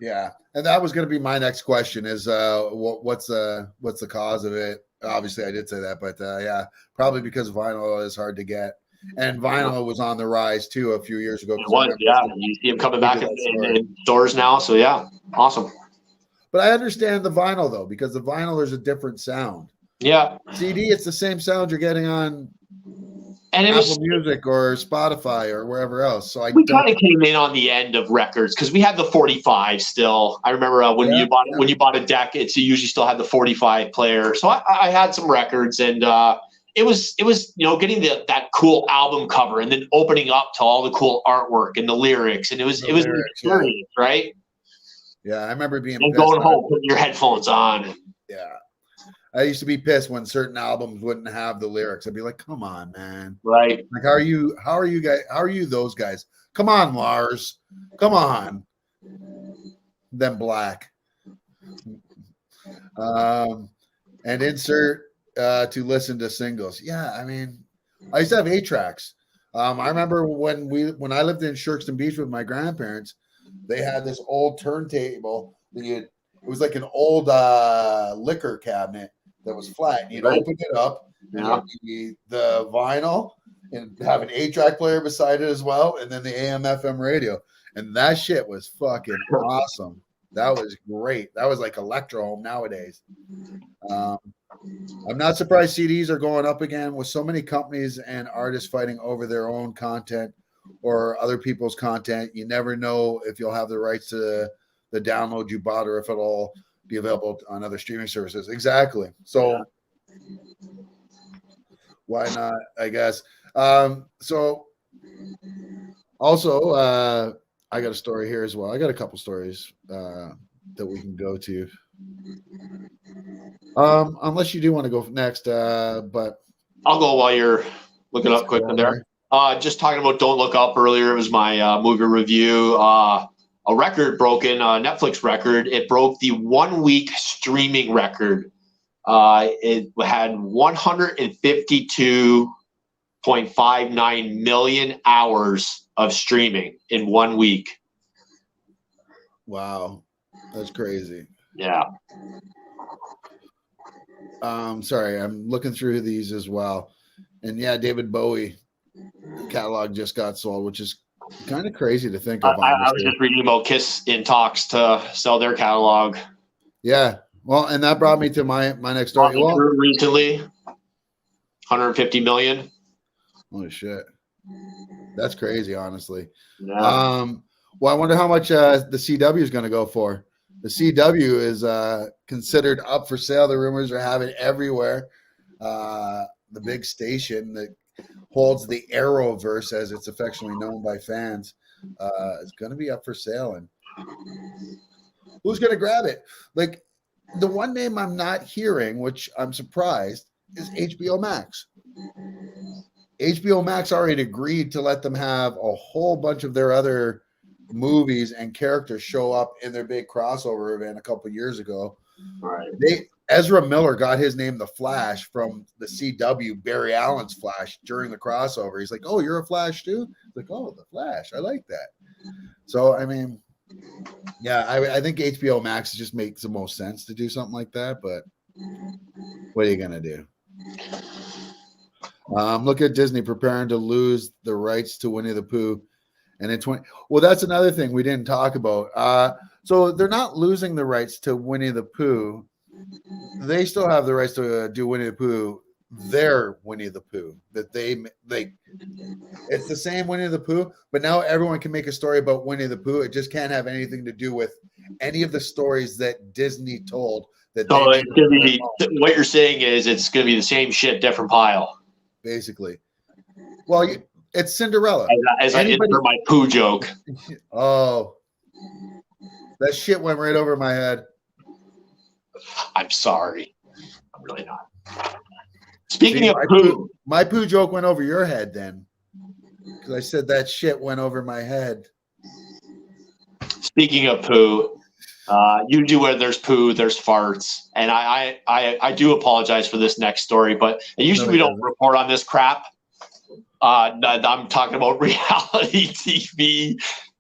Yeah, and that was going to be my next question: is what's the cause of it? Obviously, I did say that, but yeah, probably because vinyl is hard to get, and vinyl was on the rise too a few years ago. It was, yeah. You see them coming back in stores now, so yeah, awesome. But I understand the vinyl though, because the vinyl is a different sound. Yeah, CD, it's the same sound you're getting on and it Apple was Music or Spotify or wherever else. So we kind of came in on the end of records because we had the 45 still. I remember when you bought a deck, it usually still had the 45 player. So I had some records, and it was you know, getting that cool album cover and then opening up to all the cool artwork and the lyrics, and it was an experience, right? Yeah, I remember being and going home, putting your headphones on. Yeah. I used to be pissed when certain albums wouldn't have the lyrics. I'd be like, come on, man. Right. Like, how are you those guys? Come on, Lars. Come on. Then Black. And insert to listen to singles. Yeah, I mean, I used to have 8 tracks. I remember when I lived in Shirkston Beach with my grandparents, they had this old turntable it was like an old liquor cabinet that was flat. And you'd open it up, and the vinyl, and have an 8-track player beside it as well, and then the AM/FM radio. And that shit was fucking awesome. That was great. That was like Electro Home nowadays. I'm not surprised CDs are going up again with so many companies and artists fighting over their own content or other people's content. You never know if you'll have the rights to the download you bought or if it'll be available on other streaming services. Exactly. So why not, I guess. So also, I got a story here as well. I got a couple stories that we can go to. Unless you do want to go next, but I'll go while you're looking up quick there. Just talking about Don't Look Up earlier. It was my movie review. A record broken, a Netflix record. It broke the 1-week streaming record. It had 152.59 million hours of streaming in 1 week. Wow, that's crazy. Yeah. Sorry, I'm looking through these as well. And yeah, David Bowie catalog just got sold, which is kind of crazy to think of. I was just reading about Kiss in talks to sell their catalog. Yeah. Well, and that brought me to my next story. Well, recently, 150 million. Holy shit. That's crazy, honestly. Yeah. Well, I wonder how much the CW is going to go for. The CW is considered up for sale. The rumors are having everywhere. The big station that holds the Arrowverse, as it's affectionately known by fans, is going to be up for sale. And who's going to grab it? Like, the one name I'm not hearing, which I'm surprised, is HBO Max. HBO Max already agreed to let them have a whole bunch of their other movies and characters show up in their big crossover event a couple years ago. Right. Ezra Miller got his name, The Flash, from the CW, Barry Allen's Flash, during the crossover. He's like, "Oh, you're a Flash too?" He's like, "Oh, the Flash. I like that." So, I mean, yeah, I think HBO Max just makes the most sense to do something like that. But what are you gonna do? Look at Disney preparing to lose the rights to Winnie the Pooh. And in 20, well, that's another thing we didn't talk about. So they're not losing the rights to Winnie the Pooh. They still have the rights to do Winnie the Pooh their Winnie the Pooh that they it's the same Winnie the Pooh, but now everyone can make a story about Winnie the Pooh. It just can't have anything to do with any of the stories that Disney told that they So made it's gonna be what you're saying is it's gonna be the same shit, different pile. basically. Well, it's Cinderella. As I insert my poo joke. Oh, that shit went right over my head. I'm sorry. I'm really not. Speaking of poo, my poo joke went over your head then, because I said that shit went over my head. speaking of poo, usually where there's poo, there's farts, and I do apologize for this next story, but usually we don't report on this crap. I'm talking about reality TV.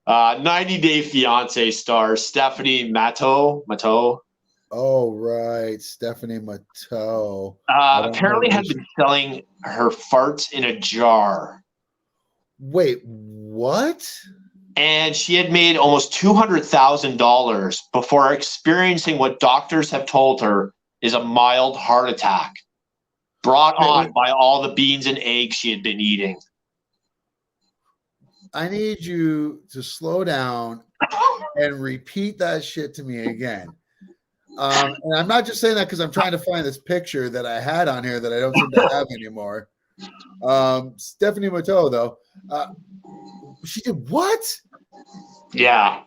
90 Day Fiance star Stephanie Matteau. Oh, right. Stephanie Matteau. Apparently has been selling her farts in a jar. Wait, what? And she had made almost $200,000 before experiencing what doctors have told her is a mild heart attack, brought on by all the beans and eggs she had been eating. I need you to slow down and repeat that shit to me again. And I'm not just saying that because I'm trying to find this picture that I had on here that I don't seem to have anymore. Stephanie Matteau, though, she did what? Yeah.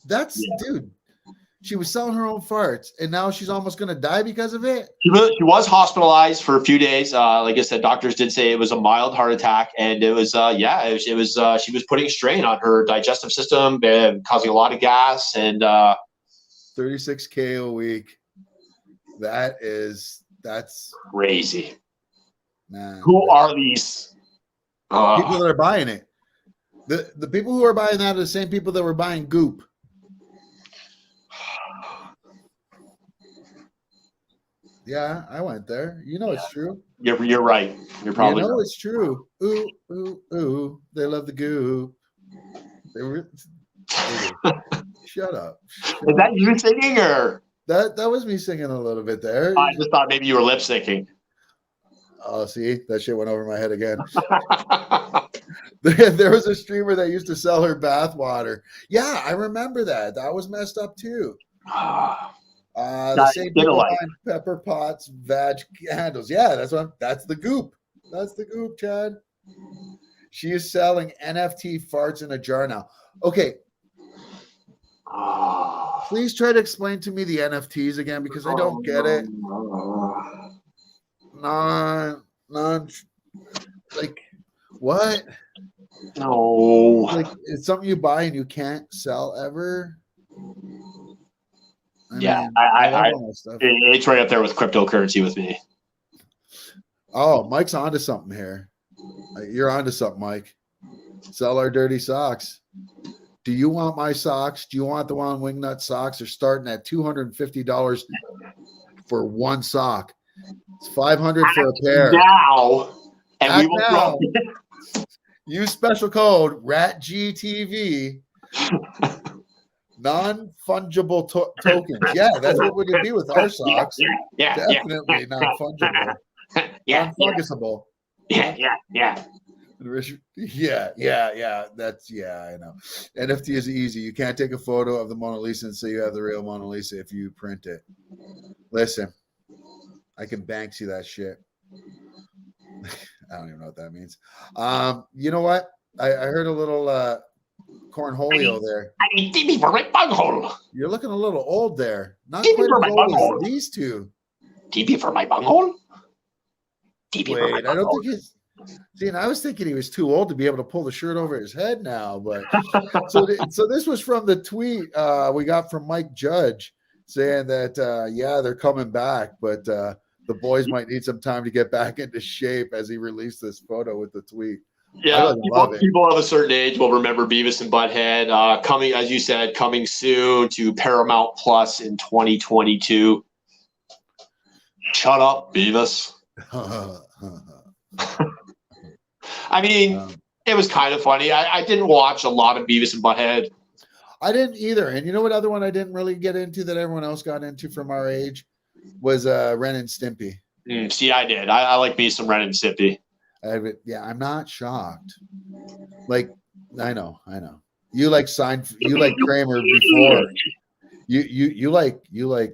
Dude, she was selling her own farts, and now she's almost going to die because of it? She was hospitalized for a few days. Like I said, doctors did say it was a mild heart attack, and it was, she was putting strain on her digestive system, causing a lot of gas, and 36K a week. That's crazy. Man. Who are these people that are buying it? The people who are buying that are the same people that were buying Goop. Yeah, I went there. You know it's true. You're right. You're probably right. It's true. Ooh, ooh, ooh. They love the Goop. Shut up. Is that you singing or? That was me singing a little bit there. I just thought maybe you were lip syncing. Oh, see, that shit went over my head again. There was a streamer that used to sell her bath water. Yeah, I remember that. That was messed up too. The same people buying Pepper Potts vag candles. Yeah, that's the Goop. That's the Goop, Chad. She is selling NFT farts in a jar now. Okay. Please try to explain to me the NFTs again because I don't get it. Like what? No. Like it's something you buy and you can't sell ever. It's right up there with cryptocurrency with me. Oh, Mike's onto something here. You're onto something, Mike. Sell our dirty socks. Do you want my socks? Do you want the Wellandwingnut socks? They're starting at $250 for one sock. It's $500 for a pair. Now, and we will now. Use special code RatG non-fungible tokens. Yeah, that's what would it be with our socks. Definitely non-fungible. Non-fungible. Yeah. Yeah. That's I know. NFT is easy. You can't take a photo of the Mona Lisa and say you have the real Mona Lisa if you print it. Listen, I can Banksy that shit. I don't even know what that means. You know what? I heard a little cornholio there. I need DB for my bunghole. You're looking a little old there. Not DB quite for as my old bunghole. as these two. DB for my bunghole? DB Wait, for my I don't bunghole. think he's. See, and I was thinking he was too old to be able to pull the shirt over his head now. But so this was from the tweet we got from Mike Judge saying that they're coming back, but the boys might need some time to get back into shape as he released this photo with the tweet. Yeah, people of a certain age will remember Beavis and Butthead coming, as you said, coming soon to Paramount Plus in 2022. Shut up, Beavis. I mean, it was kind of funny. I didn't watch a lot of Beavis and Butthead. I didn't either. And you know what other one I didn't really get into that everyone else got into from our age was Ren and Stimpy. See, I did. I like me some Ren and Sippy. I'm not shocked. Like, I know. You like you like Kramer before. You like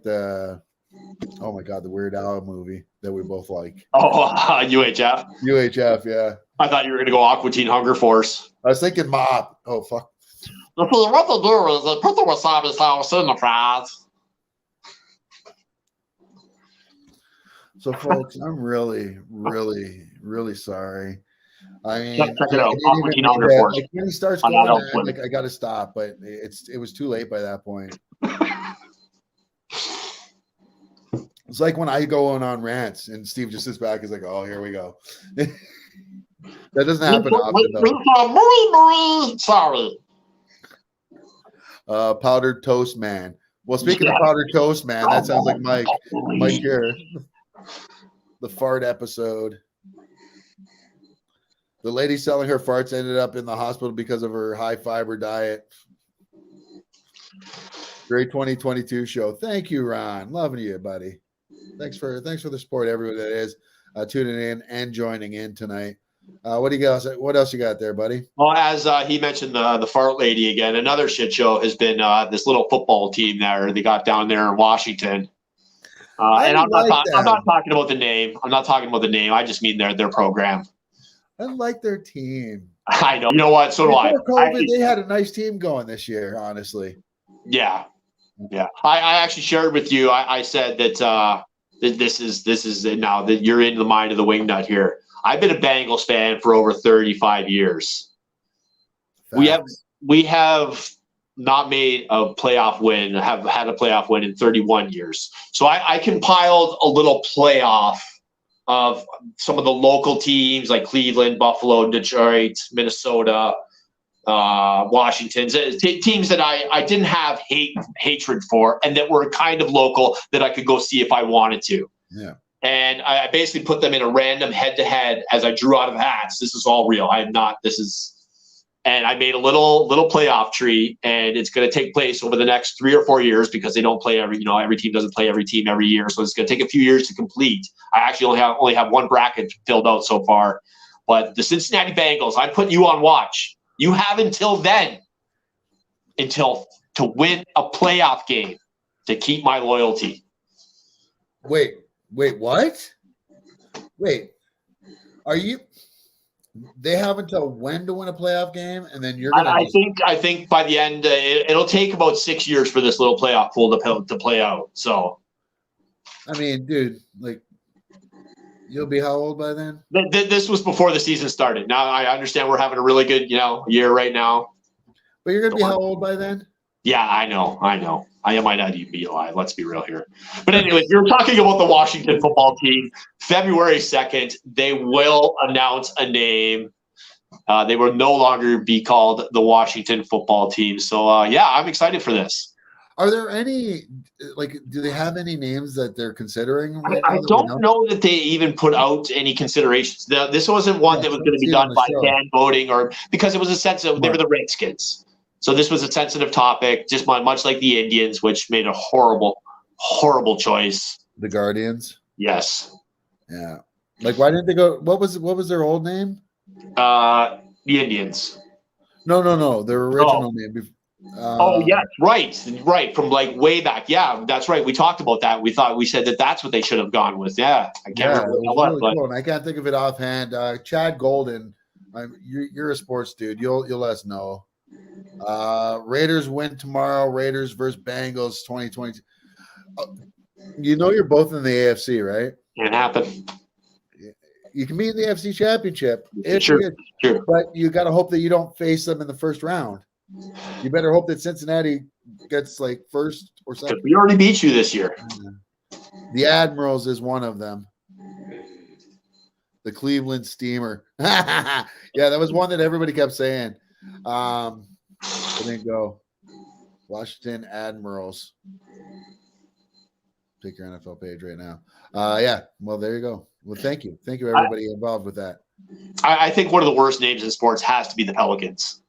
the oh my god, the Weird Al movie that we both like. Oh, UHF. UHF, yeah. I thought you were gonna go Aqua Teen Hunger Force. I was thinking Mob. Oh fuck. What they do is they put the wasabi sauce in the fries. So, folks, I'm really, really, really sorry. I mean, Check it out. I didn't even mean that. Like, when he starts On going, Adult I'm Swim. like, I got to stop, but it was too late by that point. It's like when I go on rants and Steve just sits back. He's like, "Oh, here we go." That doesn't happen often, though. Marie, sorry. Powdered toast man. Well, speaking of powdered toast man, that sounds like Mike. Mike here. The fart episode. The lady selling her farts ended up in the hospital because of her high fiber diet. Great 2022 show. Thank you, Ron. Loving you, buddy. Thanks for the support, everyone that is tuning in and joining in tonight. What do you got? What else you got there, buddy? Well, as he mentioned, the fart lady again. Another shit show has been this little football team there they got down there in Washington. And I'm not talking about the name. I'm not talking about the name. I just mean their program. I like their team. I know. You know what? So do I. COVID, they had a nice team going this year, honestly. Yeah. I actually shared with you. I said that this is now that you're in the mind of the Wingnut here. I've been a Bengals fan for over 35 years. Facts. We have not made a playoff win, have had a playoff win in 31 years. So I compiled a little playoff of some of the local teams like Cleveland, Buffalo, Detroit, Minnesota, Washington, teams that I didn't have hatred for and that were kind of local that I could go see if I wanted to. Yeah. And I basically put them in a random head-to-head as I drew out of hats. This is all real. And I made a little playoff tree, and it's going to take place over the next 3 or 4 years because they don't play every team doesn't play every team every year. So it's going to take a few years to complete. I actually only have one bracket filled out so far. But the Cincinnati Bengals, I'm putting you on watch. You have until then, to win a playoff game to keep my loyalty. Wait, what? Wait, are you? They have until when to win a playoff game, and then you're gonna. I think by the end, it'll take about 6 years for this little playoff pool to play out. So, I mean, dude, like, you'll be how old by then? This was before the season started. Now I understand we're having a really good, year right now. But you're gonna be how old by then? Yeah, I know. I might not even be alive. Let's be real here. But anyway, you're talking about the Washington football team. February 2nd, they will announce a name. They will no longer be called the Washington football team. So, I'm excited for this. Are there any, do they have any names that they're considering? Right I don't know that they even put out any considerations. This wasn't one that was going to be done by fan voting because it was a sense of they were the Redskins. So this was a sensitive topic, just much like the Indians, which made a horrible, horrible choice. The Guardians? Yes. Yeah. Like, why didn't they go? What was their old name? The Indians. No. Their original name. Yes, right. From like way back. Yeah, that's right. We talked about that. We said that's what they should have gone with. Yeah, I can't remember what. Really cool. And I can't think of it offhand. Chad Golden, you're a sports dude. You'll let us know. Raiders win tomorrow. Raiders versus Bengals 2022. You're both in the AFC, right? Can't happen. You can be in the AFC Championship. Sure. But you got to hope that you don't face them in the first round. You better hope that Cincinnati gets like first or second. We already beat you this year. The Admirals is one of them. The Cleveland Steamer. Yeah, that was one that everybody kept saying. I didn't go. Washington Admirals. Pick your NFL page right now. Yeah. Well, there you go. Well, thank you. Thank you, everybody involved with that. I think one of the worst names in sports has to be the Pelicans.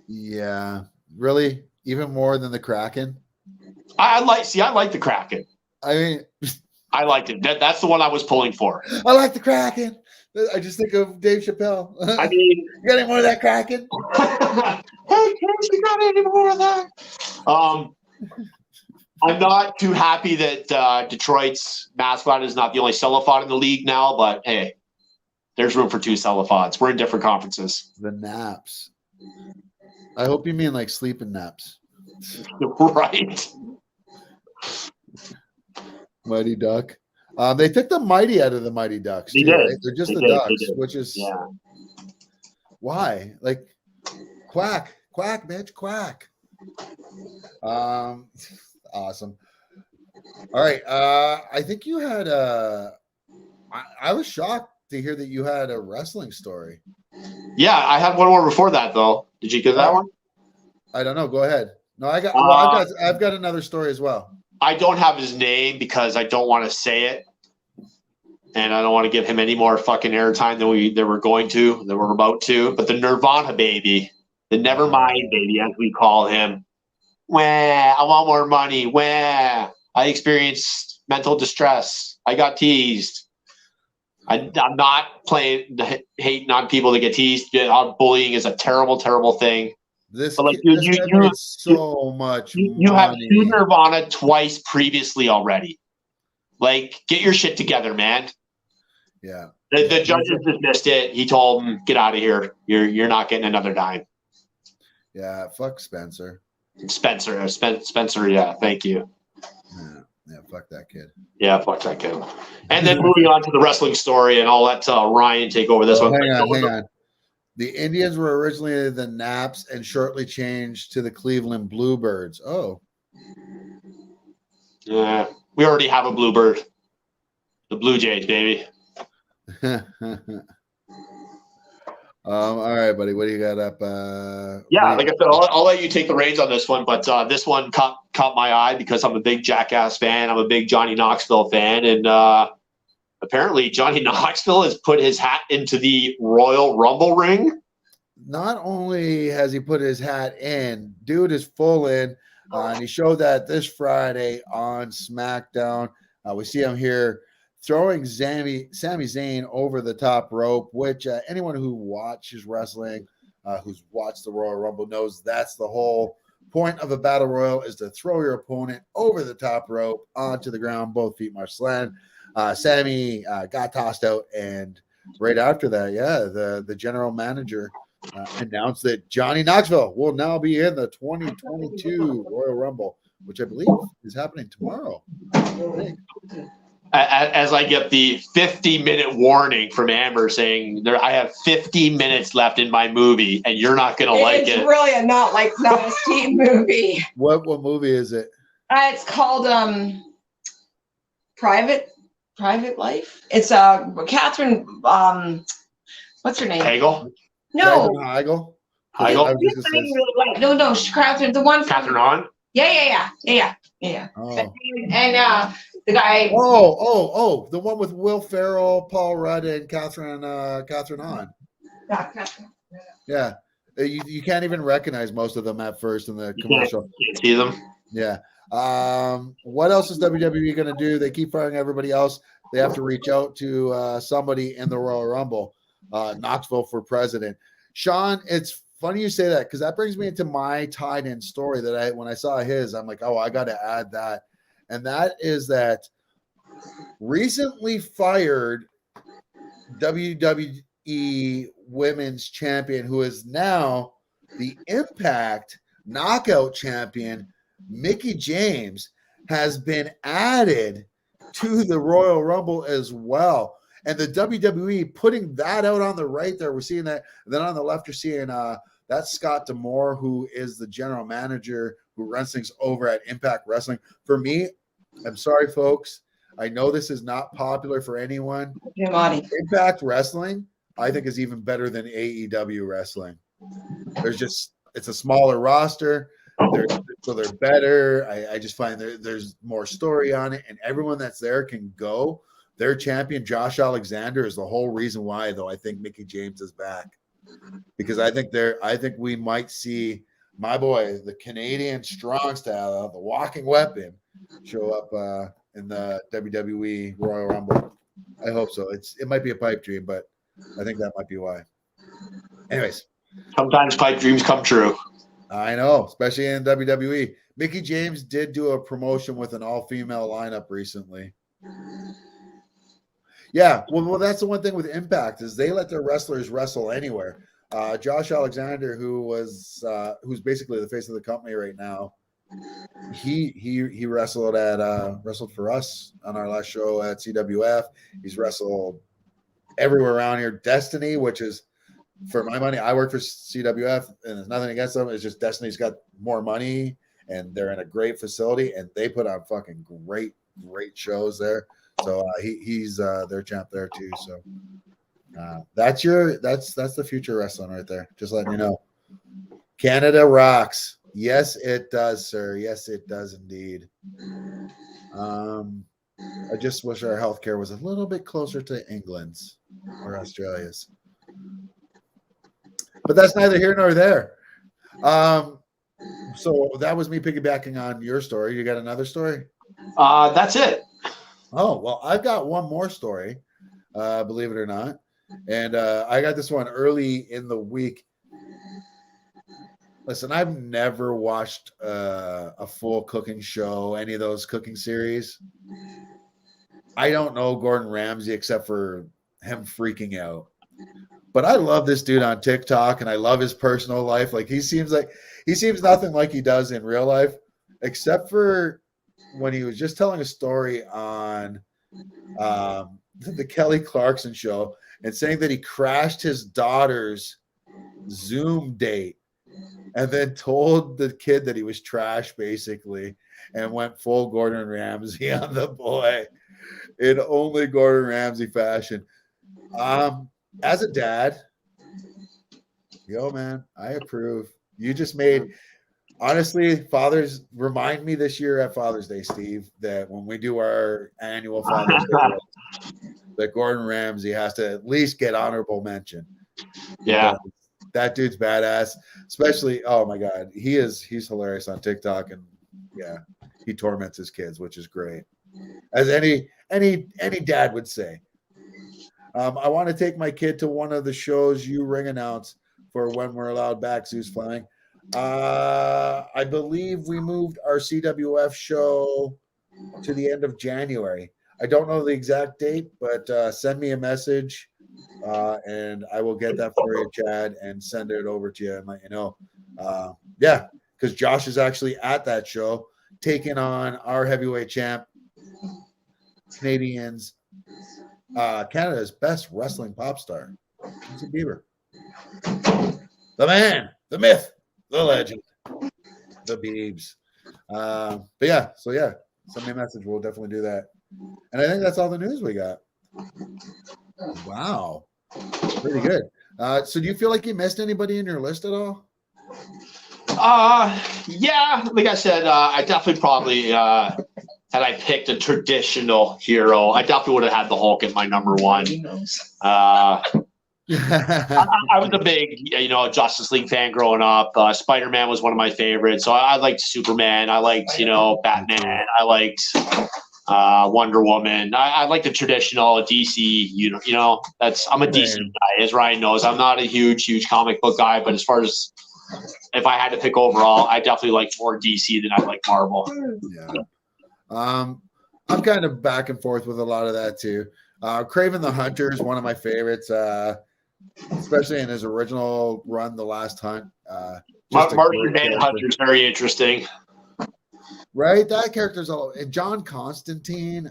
Yeah. Really? Even more than the Kraken? I like the Kraken. I mean, I liked it. That's the one I was pulling for. I like the Kraken. I just think of Dave Chappelle. I mean, you got any more of that Kraken? hey, kids, you got any more of that? I'm not too happy that Detroit's mascot is not the only cephalophone in the league now, but hey, there's room for 2 cephalophones. We're in different conferences. The naps. I hope you mean like sleeping naps. Right. Mighty Duck. They took the Mighty out of the Mighty Ducks. They Too, did. right? They're just They the did. They Ducks, did. which is Yeah. why? Like quack, bitch, quack. Awesome. All right. I think you had I was shocked to hear that you had a wrestling story. Yeah, I had one more before that though. Did you get that one? I don't know. Go ahead. No, I've got another story as well. I don't have his name because I don't want to say it, and I don't want to give him any more fucking airtime than we're about to. But the Nirvana baby, the Nevermind baby, as we call him. Wah, I want more money. Wah, I experienced mental distress. I got teased. I'm not hating on people that get teased. Bullying is a terrible, terrible thing. This But like this guy made so much you have money. 2 Nirvana twice previously already. Like, get your shit together, man. Yeah. The judges dismissed it. He told him, "Get out of here. You're not getting another dime." Yeah. Fuck Spencer. Spencer. Yeah, thank you. Yeah. Fuck that kid. Yeah, fuck that kid. And then moving on to the wrestling story, and I'll let Ryan take over this one. Hang on. The Indians were originally the Naps and shortly changed to the Cleveland Bluebirds. Oh. Yeah, we already have a Bluebird. The Blue Jays, baby. All right, buddy. What do you got up? Like I said, I'll let you take the reins on this one, but this one caught my eye because I'm a big Jackass fan. I'm a big Johnny Knoxville fan, and apparently Johnny Knoxville has put his hat into the Royal Rumble ring. Not only has he put his hat in, dude is full in, and he showed that this Friday on SmackDown. We see him here throwing Sami Zayn over the top rope, which anyone who watches wrestling, who's watched the Royal Rumble knows that's the whole point of a battle royal is to throw your opponent over the top rope onto the ground, both feet must land. Sammy got tossed out, and right after that, the general manager announced that Johnny Knoxville will now be in the 2022 Royal Rumble, which I believe is happening tomorrow. As I get the 50-minute warning from Amber saying, I have 50 minutes left in my movie, and you're not going to like it. It's really not a Steve movie. What movie is it? It's called Private Life. It's Catherine. What's her name? Hagel? No. Hagel. Hagel? No. Catherine. The one. Catherine Hahn? Yeah. Oh. And the guy. Oh, the one with Will Ferrell, Paul Rudd, and Catherine Hahn. Yeah. You can't even recognize most of them at first in the commercial. You can't see them. Yeah. What else is WWE going to do? They keep firing everybody else. They have to reach out to somebody in the Royal Rumble. Knoxville for president. Sean, it's funny you say that because that brings me into my tied-in story that when I saw his, I'm like, oh, I got to add that. And that is that recently fired WWE Women's Champion, who is now the Impact Knockout Champion, Mickie James, has been added to the Royal Rumble as well. And the WWE putting that out on the right there, we're seeing that. And then on the left, you're seeing that's Scott D'Amore, who is the general manager who runs things over at Impact Wrestling. For me, I'm sorry, folks. I know this is not popular for anyone. Impact Wrestling, I think, is even better than AEW Wrestling. It's a smaller roster. They're better. I just find there's more story on it, and everyone that's there can go. Their champion, Josh Alexander, is the whole reason why, though, I think Mickie James is back. Because I think we might see my boy, the Canadian strong style, the walking weapon, show up in the WWE Royal Rumble. I hope so. It might be a pipe dream, but I think that might be why. Anyways, Sometimes pipe dreams come true. I know, especially in WWE. Mickey James did do a promotion with an all-female lineup recently. Yeah, well, that's the one thing with Impact is they let their wrestlers wrestle anywhere. Josh Alexander, who's basically the face of the company right now, he wrestled for us on our last show at CWF. He's wrestled everywhere around here. Destiny, which is for my money, I work for CWF, and there's nothing against them. It's just Destiny's got more money, and they're in a great facility, and they put on fucking great shows there. So he's their champ there too. So that's the future wrestling right there. Just letting you know. Canada rocks. Yes, it does, sir. Yes, it does indeed. I just wish our healthcare was a little bit closer to England's or Australia's. But that's neither here nor there. So that was me piggybacking on your story. You got another story? That's it. Oh, well, I've got one more story, believe it or not. And I got this one early in the week. Listen, I've never watched a full cooking show, any of those cooking series. I don't know Gordon Ramsay except for him freaking out. But I love this dude on TikTok, and I love his personal life. Like he seems nothing like he does in real life, except for when he was just telling a story on the Kelly Clarkson show and saying that he crashed his daughter's Zoom date and then told the kid that he was trash, basically, and went full Gordon Ramsay on the boy in only Gordon Ramsay fashion. As a dad, yo, man, I approve. You just made, honestly, fathers, remind me this year at Father's Day, Steve, that when we do our annual Father's Day, that Gordon Ramsay has to at least get honorable mention. Yeah. That dude's badass, especially, oh my God, he's hilarious on TikTok, and yeah, he torments his kids, which is great. As any dad would say. I want to take my kid to one of the shows you ring announce for when we're allowed back, Zeus Fleming. I believe we moved our CWF show to the end of January. I don't know the exact date, but send me a message and I will get that for you, Chad, and send it over to you and let you know. Yeah, because Josh is actually at that show taking on our heavyweight champ, Canada's best wrestling pop star, Jason Bieber. The man, the myth, the legend, the Biebs. But yeah, so yeah, send me a message. We'll definitely do that. And I think that's all the news we got. Wow. Pretty good. So do you feel like you missed anybody in your list at all? Yeah, like I said, I definitely probably had I picked a traditional hero, I definitely would have had the Hulk at my number one. I was a big, Justice League fan growing up. Spider-Man was one of my favorites. So I liked Superman. I liked, Batman. I liked Wonder Woman. I like the traditional DC. I'm a DC guy, as Ryan knows. I'm not a huge comic book guy, but as far as if I had to pick overall, I definitely like more DC than I like Marvel. Yeah. I'm kind of back and forth with a lot of that too. Kraven the Hunter is one of my favorites, especially in his original run, The Last Hunt. Martian Manhunter is very interesting. Right, that character's and John Constantine,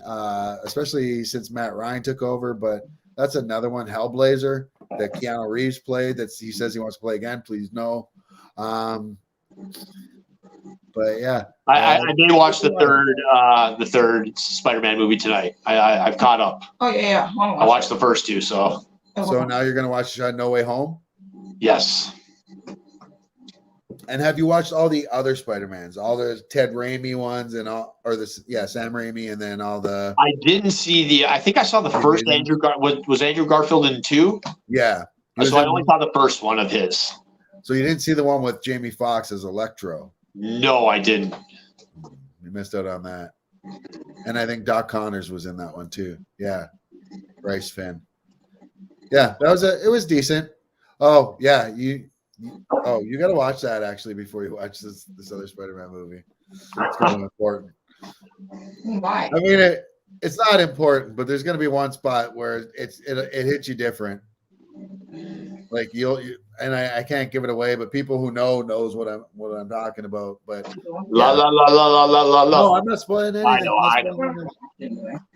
especially since Matt Ryan took over. But that's another one, Hellblazer, that Keanu Reeves played. He says he wants to play again. Please no. But yeah, I did watch the third Spider-Man movie tonight. I've caught up. Oh yeah. I watched the first two, so now you're gonna watch No Way Home. Yes. And have you watched all the other Spider-Mans, all the Ted Raimi ones, and Sam Raimi, and then all the? I didn't see I think I saw the first was Andrew Garfield in 2? Yeah. So I only saw the first one of his. So you didn't see the one with Jamie Foxx as Electro? No, I didn't. You missed out on that. And I think Doc Connors was in that one too. Yeah, Bryce Finn. Yeah, it was decent. Oh yeah, you got to watch that actually before you watch this other Spider-Man movie. It's kind of important. Why? I mean, it's not important, but there's going to be one spot where it hits you different. Like I can't give it away, but people who knows what I'm talking about. But La la la la la la la la. no, I'm not spoiling anything. I know.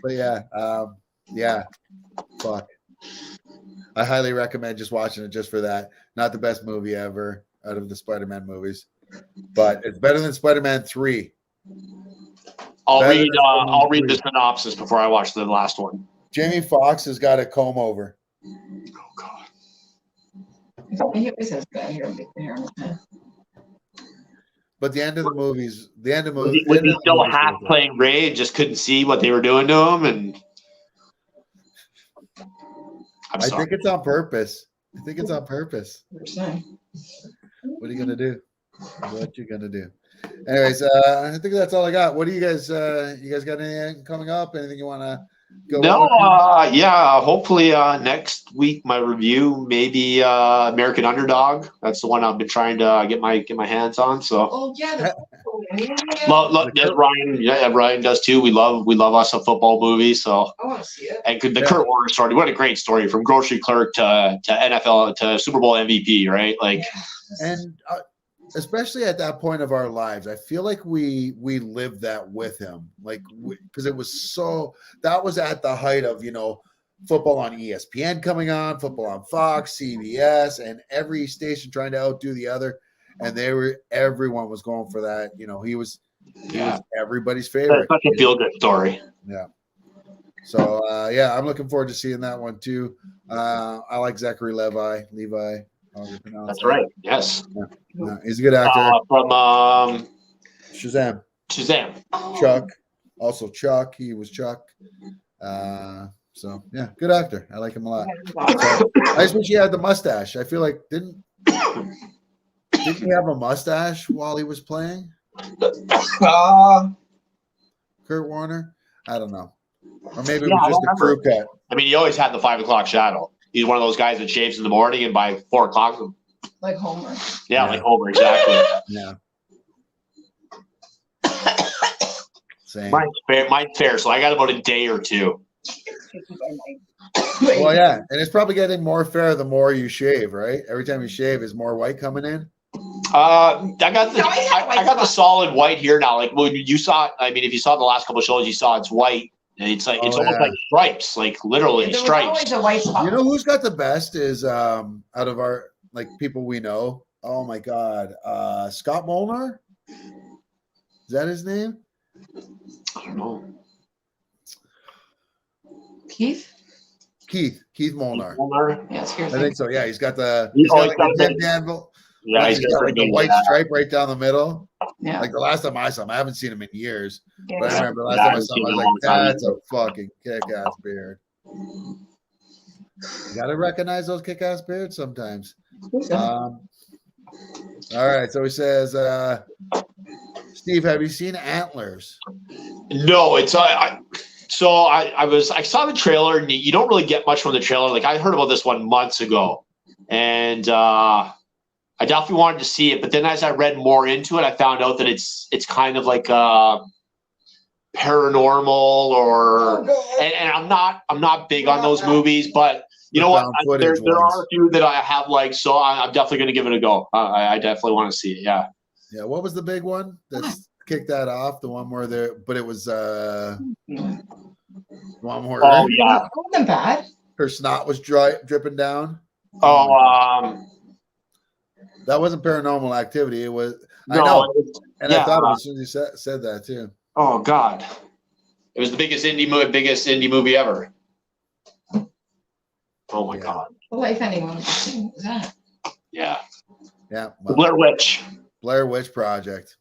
But yeah, fuck. I highly recommend just watching it just for that. Not the best movie ever out of the Spider-Man movies, but it's better than Spider-Man 3. I'll read the synopsis before I watch the last one. Jamie Foxx has got a comb over. Oh God. He always has got hair on his head. But the end of the movies, Was he still half playing Ray and just couldn't see what they were doing to him? And I think it's on purpose. What you're saying. What are you gonna do? What you gonna do? Anyways, I think that's all I got. What do you guys? You guys got anything coming up? Anything you want to go? No, hopefully next week my review, maybe American Underdog. That's the one I've been trying to get my hands on. So. Oh yeah. Ryan does too. We love us a football movie. So. I want to see it. And the Kurt Warner story. What a great story, from grocery clerk to NFL to Super Bowl MVP, right? Like. And especially at that point of our lives, I feel like we lived that with him, like because it was that was at the height of football on ESPN coming on, football on Fox, CBS, and every station trying to outdo the other, and everyone was going for that. He was everybody's favorite. That's such a feel good story. Yeah. So I'm looking forward to seeing that one too. I like Zachary Levi. That's right. Yes. Yeah, he's a good actor. From Shazam. Chuck. Also Chuck. He was Chuck. So yeah, good actor. I like him a lot. So, I just wish he had the mustache. I feel like didn't he have a mustache while he was playing? Kurt Warner? I don't know. Or maybe it was just a crew cut. I mean, he always had the 5 o'clock shadow. He's one of those guys that shaves in the morning, and by 4 o'clock, like Homer. Yeah, like Homer, exactly. Yeah. Same. Mine's fair. So I got about a day or two. Well, yeah, and it's probably getting more fair the more you shave, right? Every time you shave, is more white coming in. I got the solid white here now. Like when you saw, if you saw the last couple of shows, you saw it's white. It's like it's almost like stripes, like literally stripes. A white spot. You know who's got the best is out of our people we know. Oh my God, Scott Molnar. Is that his name? I don't know. Keith Molnar. Yes, I think so. Yeah, he's got the anvil. Yeah, he's got like the white stripe right down the middle. Yeah. Like the last time I saw him, I haven't seen him in years. Yeah. But I remember the last time I saw him, I was like, that's a fucking kick-ass beard. You got to recognize those kick-ass beards sometimes. All right. So he says, Steve, have you seen Antlers? No, it's I saw the trailer, and you don't really get much from the trailer. Like I heard about this one months ago, and I definitely wanted to see it, but then as I read more into it, I found out that it's kind of like paranormal and I'm not big on those movies, but you know what? There are a few that I have liked, so I'm definitely going to give it a go. I definitely want to see it. Yeah. Yeah. What was the big one that's kicked that off? The one where it was one where it wasn't bad. Her snot was dripping down. That wasn't Paranormal Activity. It was. No, I know, and I thought it was as soon as you said that too. Oh God, it was the biggest indie movie ever. Oh my God. Well, if anyone was seeing that. Yeah. Yeah. The Blair Witch Project.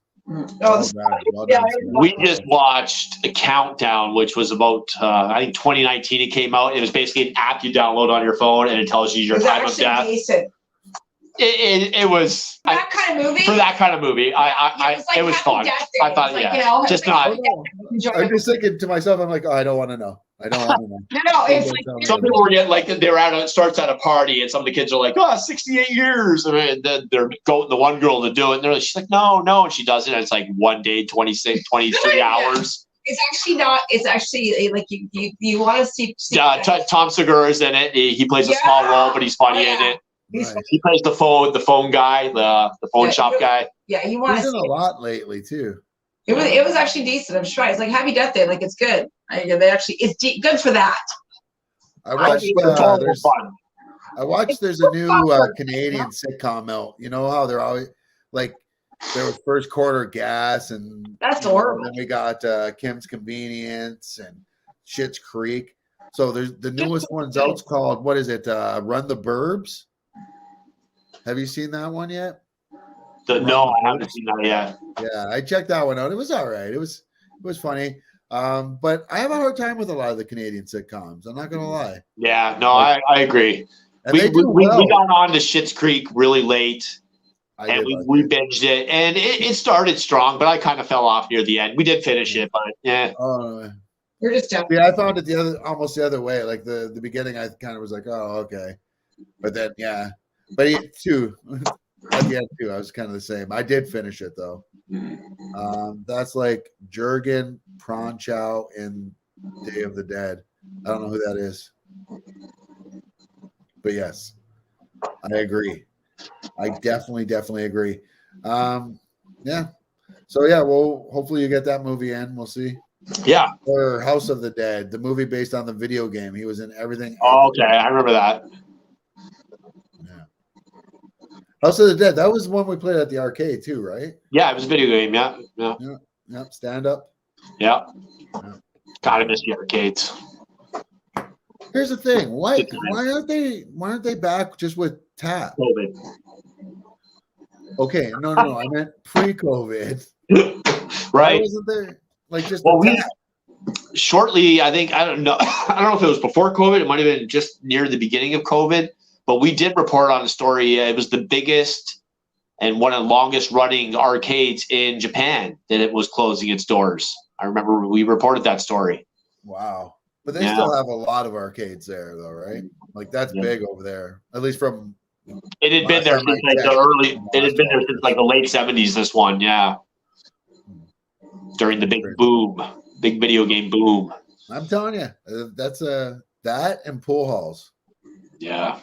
Oh, we just watched a countdown, which was about I think 2019. It came out. It was basically an app you download on your phone, and it tells you your time of death. It was That kind of movie. for that kind of movie. It was like It was Happy fun. Death Day. I thought, It's like, yeah, you know, just like not. Happy Oh, Death Day, no. enjoy I'm it. just thinking to myself, I'm like, oh, I don't want to know. I don't want to know. No, it's like Some people were getting like they were at it starts at a party and some of the kids are like, oh, 68 years. And then they're going the one girl to do it. And they're like, she's like, no. And she does it. And it's like one day, 26, 23 Yeah. hours. It's actually not. It's actually like you want to see. Tom Segura's in it. He plays a small role, but he's funny in it. Nice. He plays the phone guy, the phone shop guy. Yeah, you want He's to in see a it. lot lately too. It was actually decent. I'm sure. It's like Happy Death Day. Like it's good. They actually good for that. I watched. It's fun. I watched. There's a new Canadian sitcom out. You know how they're always like there was First Quarter Gas and That's horrible. Then we got Kim's Convenience and Schitt's Creek. So there's the newest one's out. It's called what is it? Run the Burbs. Have you seen that one yet? No, I haven't seen that yet. Yeah, I checked that one out. It was all right. It was funny. But I have a hard time with a lot of the Canadian sitcoms. I'm not gonna lie. Yeah, no, I agree. And they do we well. got on to Schitt's Creek really late, and we did. binged it, and it started strong, but I kind of fell off near the end. We did finish it, but yeah. You're just dumb. Yeah, I found it almost the other way. Like the beginning, I kind of was like, oh, okay, but then yeah, but too at the end too, I was kind of the same. I did finish it though. That's like Jurgen Pronchow in Day of the Dead. I don't know who that is, but yes, I agree. I definitely agree. Yeah. So yeah, well, hopefully you get that movie in. We'll see. Yeah. Or House of the Dead, the movie based on the video game. He was in everything. Oh, okay, I remember that. Yeah. House of the Dead. That was one we played at the arcade too, right? Yeah, it was a video game. Yeah. Yep. Stand up. Yeah. Yeah. Gotta miss the arcades. Here's the thing. Why aren't they back just with tap? COVID. Okay, no. I meant pre-COVID. Why Right. wasn't there like just Well, the tap? shortly, I think, I don't know if it was before COVID. It might have been just near the beginning of COVID, but we did report on the story. It was the biggest and one of the longest running arcades in Japan that it was closing its doors. I remember we reported that story. Wow. But they still have a lot of arcades there though, right? Like that's big over there. At least from It had been there since like it had been there since like the late 70s, this one, yeah. During the big boom, big video game boom. I'm telling you, that's that and pool halls. Yeah.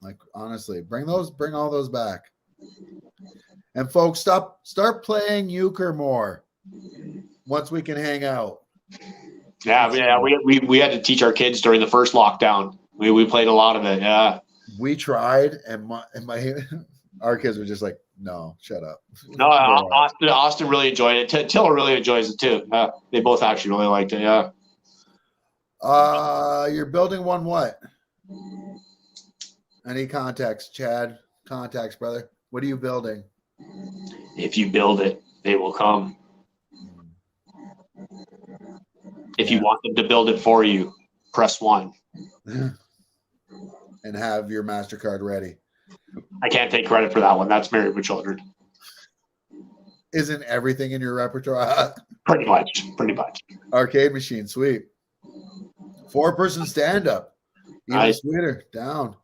Like honestly, bring all those back. And folks, start playing euchre more. Once we can hang out. Yeah, we had to teach our kids during the first lockdown. We played a lot of it. Yeah. We tried, and my our kids were just like, "No, shut up." No, Austin really enjoyed it. Tiller really enjoys it too. They both actually really liked it. Yeah. You're building one what? Any contacts, Chad? Contacts, brother. What are you building? If you build it, they will come. If you want them to build it for you, press 1. And have your MasterCard ready. I can't take credit for that one. That's Married with Children. Isn't everything in your repertoire? Pretty much. Arcade machine, sweet. 4-person stand-up. Even Nice. sweeter. Down.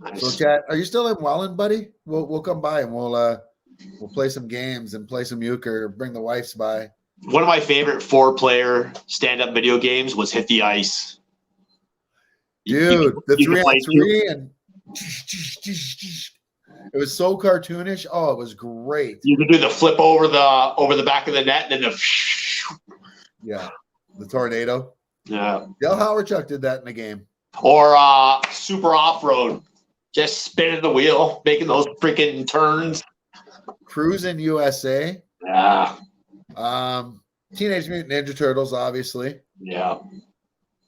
Nice. So, Chad, are you still in Welland, buddy? We'll come by and we'll play some games and play some euchre. Bring the wives by. One of my favorite 4-player stand-up video games was Hit the Ice. Dude, the you can play 3-on-3 and it was so cartoonish. Oh, it was great. You could do the flip over the back of the net and then The tornado. yeah. Dale Howardchuck did that in the game. Or Super Off-Road. Just spinning the wheel, making those freaking turns. Cruising USA. Yeah. Teenage Mutant Ninja Turtles, obviously. Yeah.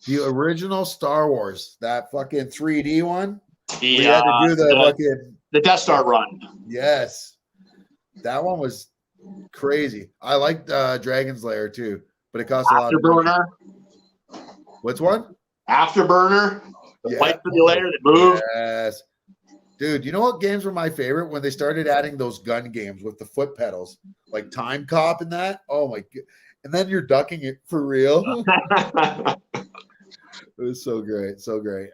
The original Star Wars, that fucking 3D one. The, We had to do the fucking the Death Star run. yes. That one was crazy. I liked Dragon's Lair too, but it cost a lot of money. Afterburner. Which one? Afterburner. The Yeah. flight simulator that moves. Yes. Dude, you know what games were my favorite? When they started adding those gun games with the foot pedals, like Time Cop and that. Oh my god. And then you're ducking it for real. It was so great. So great.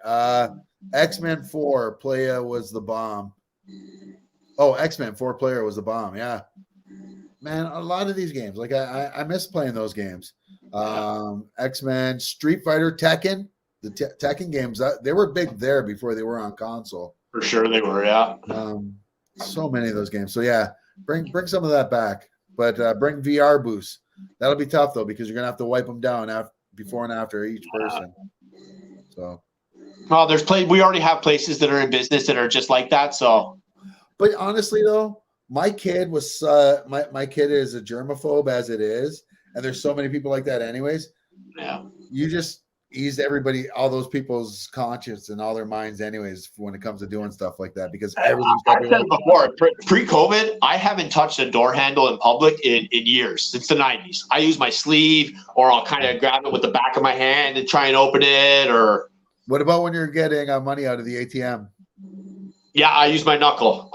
X-Men 4 Playa was the bomb. Oh, X-Men 4 Player was the bomb. Yeah. Man, a lot of these games. Like I miss playing those games. X-Men, Street Fighter, Tekken. The Tekken games, they were big there before they were on console. For sure they were, yeah. So many of those games. So yeah, bring some of that back, but bring VR boosts. That'll be tough though because you're gonna have to wipe them down before and after each person. So, well, we already have places that are in business that are just like that. So, but honestly though, my kid was my kid is a germaphobe as it is, and there's so many people like that anyways. Yeah, you just eased all those people's conscience and all their minds anyways when it comes to doing stuff like that because everything's I've said it before. Pre-COVID, I haven't touched a door handle in public in years, since the 90s. I use my sleeve, or I'll kind of grab it with the back of my hand and try and open it. Or what about when you're getting money out of the ATM? Yeah, I use my knuckle.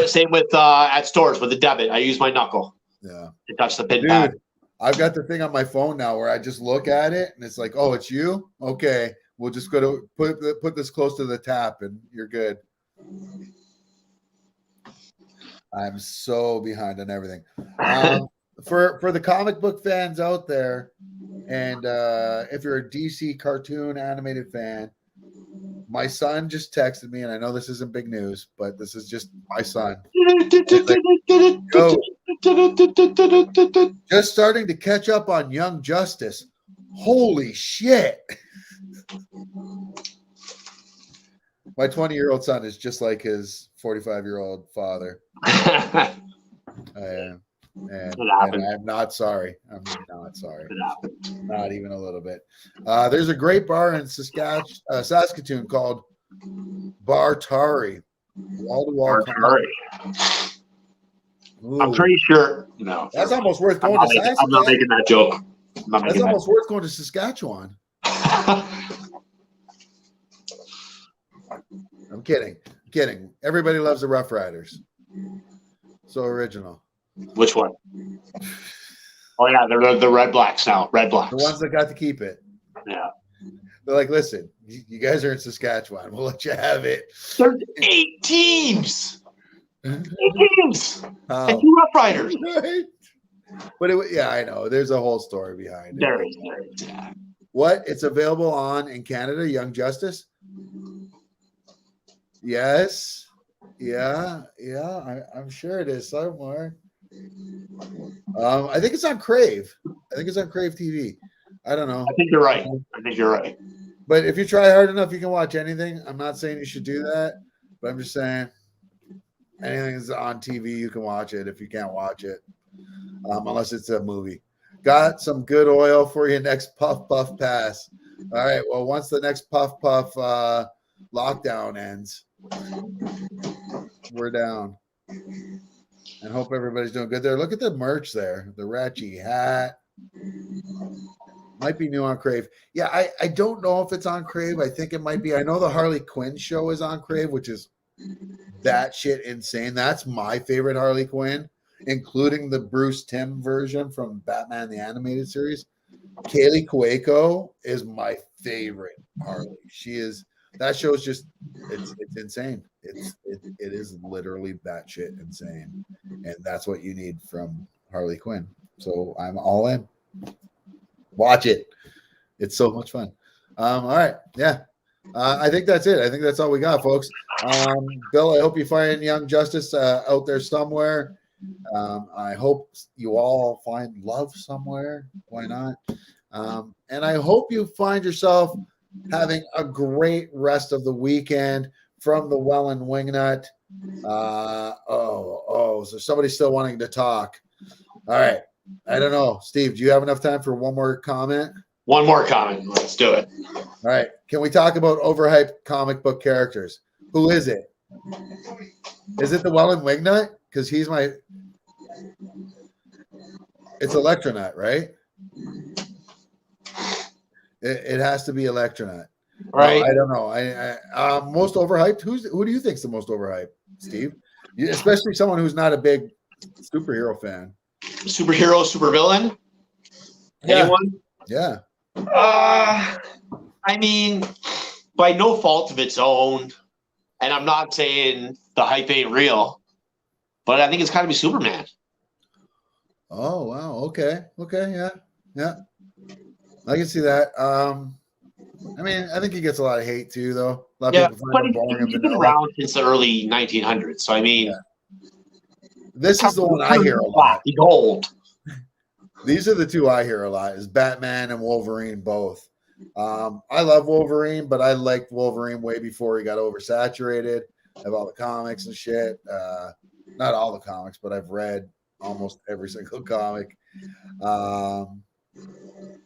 Same with at stores with the debit. I use my knuckle. Yeah, to touch the pin pad. I've got the thing on my phone now where I just look at it and it's like, oh, it's you? Okay. We'll just go to put this close to the tap and you're good. I'm so behind on everything. For the comic book fans out there, and if you're a DC cartoon animated fan, my son just texted me, and I know this isn't big news, but this is just my son. Just starting to catch up on Young Justice. Holy shit. My 20-year-old son is just like his 45-year-old father. I am. And I'm not sorry. I'm not sorry. Not even a little bit. There's a great bar in Saskatoon called Bar Tari. Wall-to-wall. I'm pretty sure. No, that's almost worth going to Saskatchewan. I'm not making that joke. That's almost worth going to Saskatchewan. I'm kidding. Everybody loves the Rough Riders. So original. Which one? Oh yeah, they're the Red Blacks now. Red Blacks. The ones that got to keep it. Yeah. They're like, listen, you guys are in Saskatchewan. We'll let you have it. There's 8 teams. 8 teams. And 2 Rough Riders. Right? But I know. There's a whole story behind it. There is. Yeah. What? It's available in Canada, Young Justice? Yes. Yeah. I'm sure it is somewhere. I think it's on Crave. I think it's on Crave TV. I don't know. I think you're right. But if you try hard enough, you can watch anything. I'm not saying you should do that, but I'm just saying anything that's on TV, you can watch it if you can't watch it, unless it's a movie. Got some good oil for your next Puff Puff pass. All right. Well, once the next Puff Puff lockdown ends, we're down. And hope everybody's doing good there. Look at the merch there. The RatG hat. Might be new on Crave. Yeah, I don't know if it's on Crave. I think it might be. I know the Harley Quinn show is on Crave, which is that shit insane. That's my favorite Harley Quinn, including the Bruce Timm version from Batman the Animated Series. Kaylee Cuoco is my favorite Harley. That show is just it's insane. It is literally batshit insane, and that's what you need from Harley Quinn. So I'm all in. Watch it. It's so much fun. All right, yeah. I think that's it. I think that's all we got, folks. Bill, I hope you find Young Justice out there somewhere. I hope you all find love somewhere. Why not? And I hope you find yourself having a great rest of the weekend from the Wellandwingnut. So somebody's still wanting to talk. All right. I don't know. Steve, do you have enough time for one more comment? One more comment. Let's do it. All right. Can we talk about overhyped comic book characters? Who is it? Is it the Wellandwingnut? Because he's my... It's Electronut, right? It has to be Electronut. Right. I don't know. Most overhyped. Who do you think's the most overhyped, Steve? Especially someone who's not a big superhero fan. Superhero, supervillain? Yeah. Anyone? Yeah. I mean, by no fault of its own, and I'm not saying the hype ain't real, but I think it's got to be Superman. Oh wow. Okay. Yeah. I can see that. I mean, I think he gets a lot of hate too, though. A lot of people But find him boring and he's been vanilla. around since the early 1900s. So I mean, This is the one I hear a lot. He's old. These are the two I hear a lot: is Batman and Wolverine both. I love Wolverine, but I liked Wolverine way before he got oversaturated. I have all the comics and shit. Not all the comics, but I've read almost every single comic.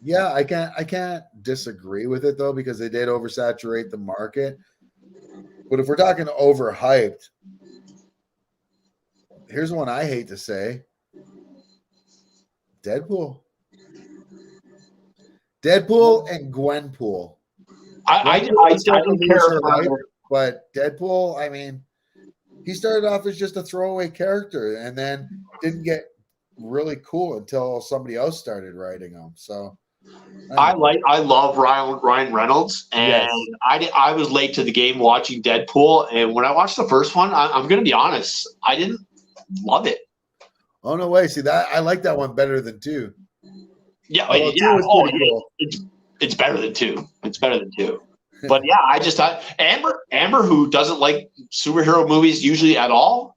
Yeah, I can't disagree with it though, because they did oversaturate the market. But if we're talking overhyped, here's one I hate to say: Deadpool and Gwenpool. I don't care. But Deadpool, I mean, he started off as just a throwaway character and then didn't get really cool until somebody else started writing him. So I love Ryan Reynolds, and yes. I was late to the game watching Deadpool, and when I watched the first one, I'm going to be honest, I didn't love it. Oh no way! See that I like that one better than 2. Yeah, yeah. Cool. It's better than 2. It's better than 2. But yeah, I just thought Amber, who doesn't like superhero movies usually at all,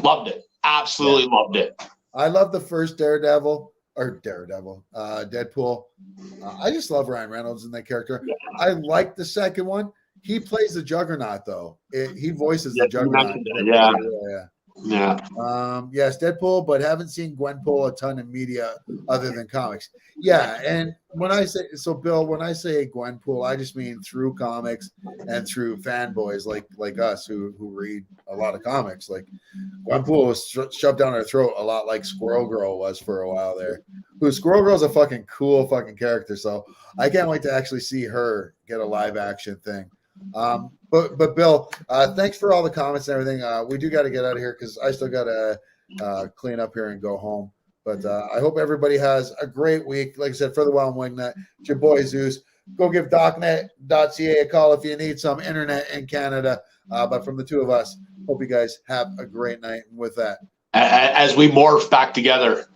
loved it. Absolutely loved it. I love the first Deadpool. I just love Ryan Reynolds in that character. Yeah. I like the second one. He plays the Juggernaut though. He voices the Juggernaut. Yes, Deadpool, but haven't seen Gwenpool a ton in media other than comics. Yeah, and when I say Bill, when I say Gwenpool, I just mean through comics and through fanboys like us who read a lot of comics. Like Gwenpool was shoved down our throat a lot like Squirrel Girl was for a while there. Squirrel Girl's a fucking cool fucking character, so I can't wait to actually see her get a live action thing. But Bill, thanks for all the comments and everything. We do got to get out of here because I still got to clean up here and go home. But I hope everybody has a great week. Like I said, for the Wellandwingnut, it's your boy Zeus. Go give docnet.ca a call if you need some internet in Canada. But from the two of us, hope you guys have a great night. And with that, as we morph back together.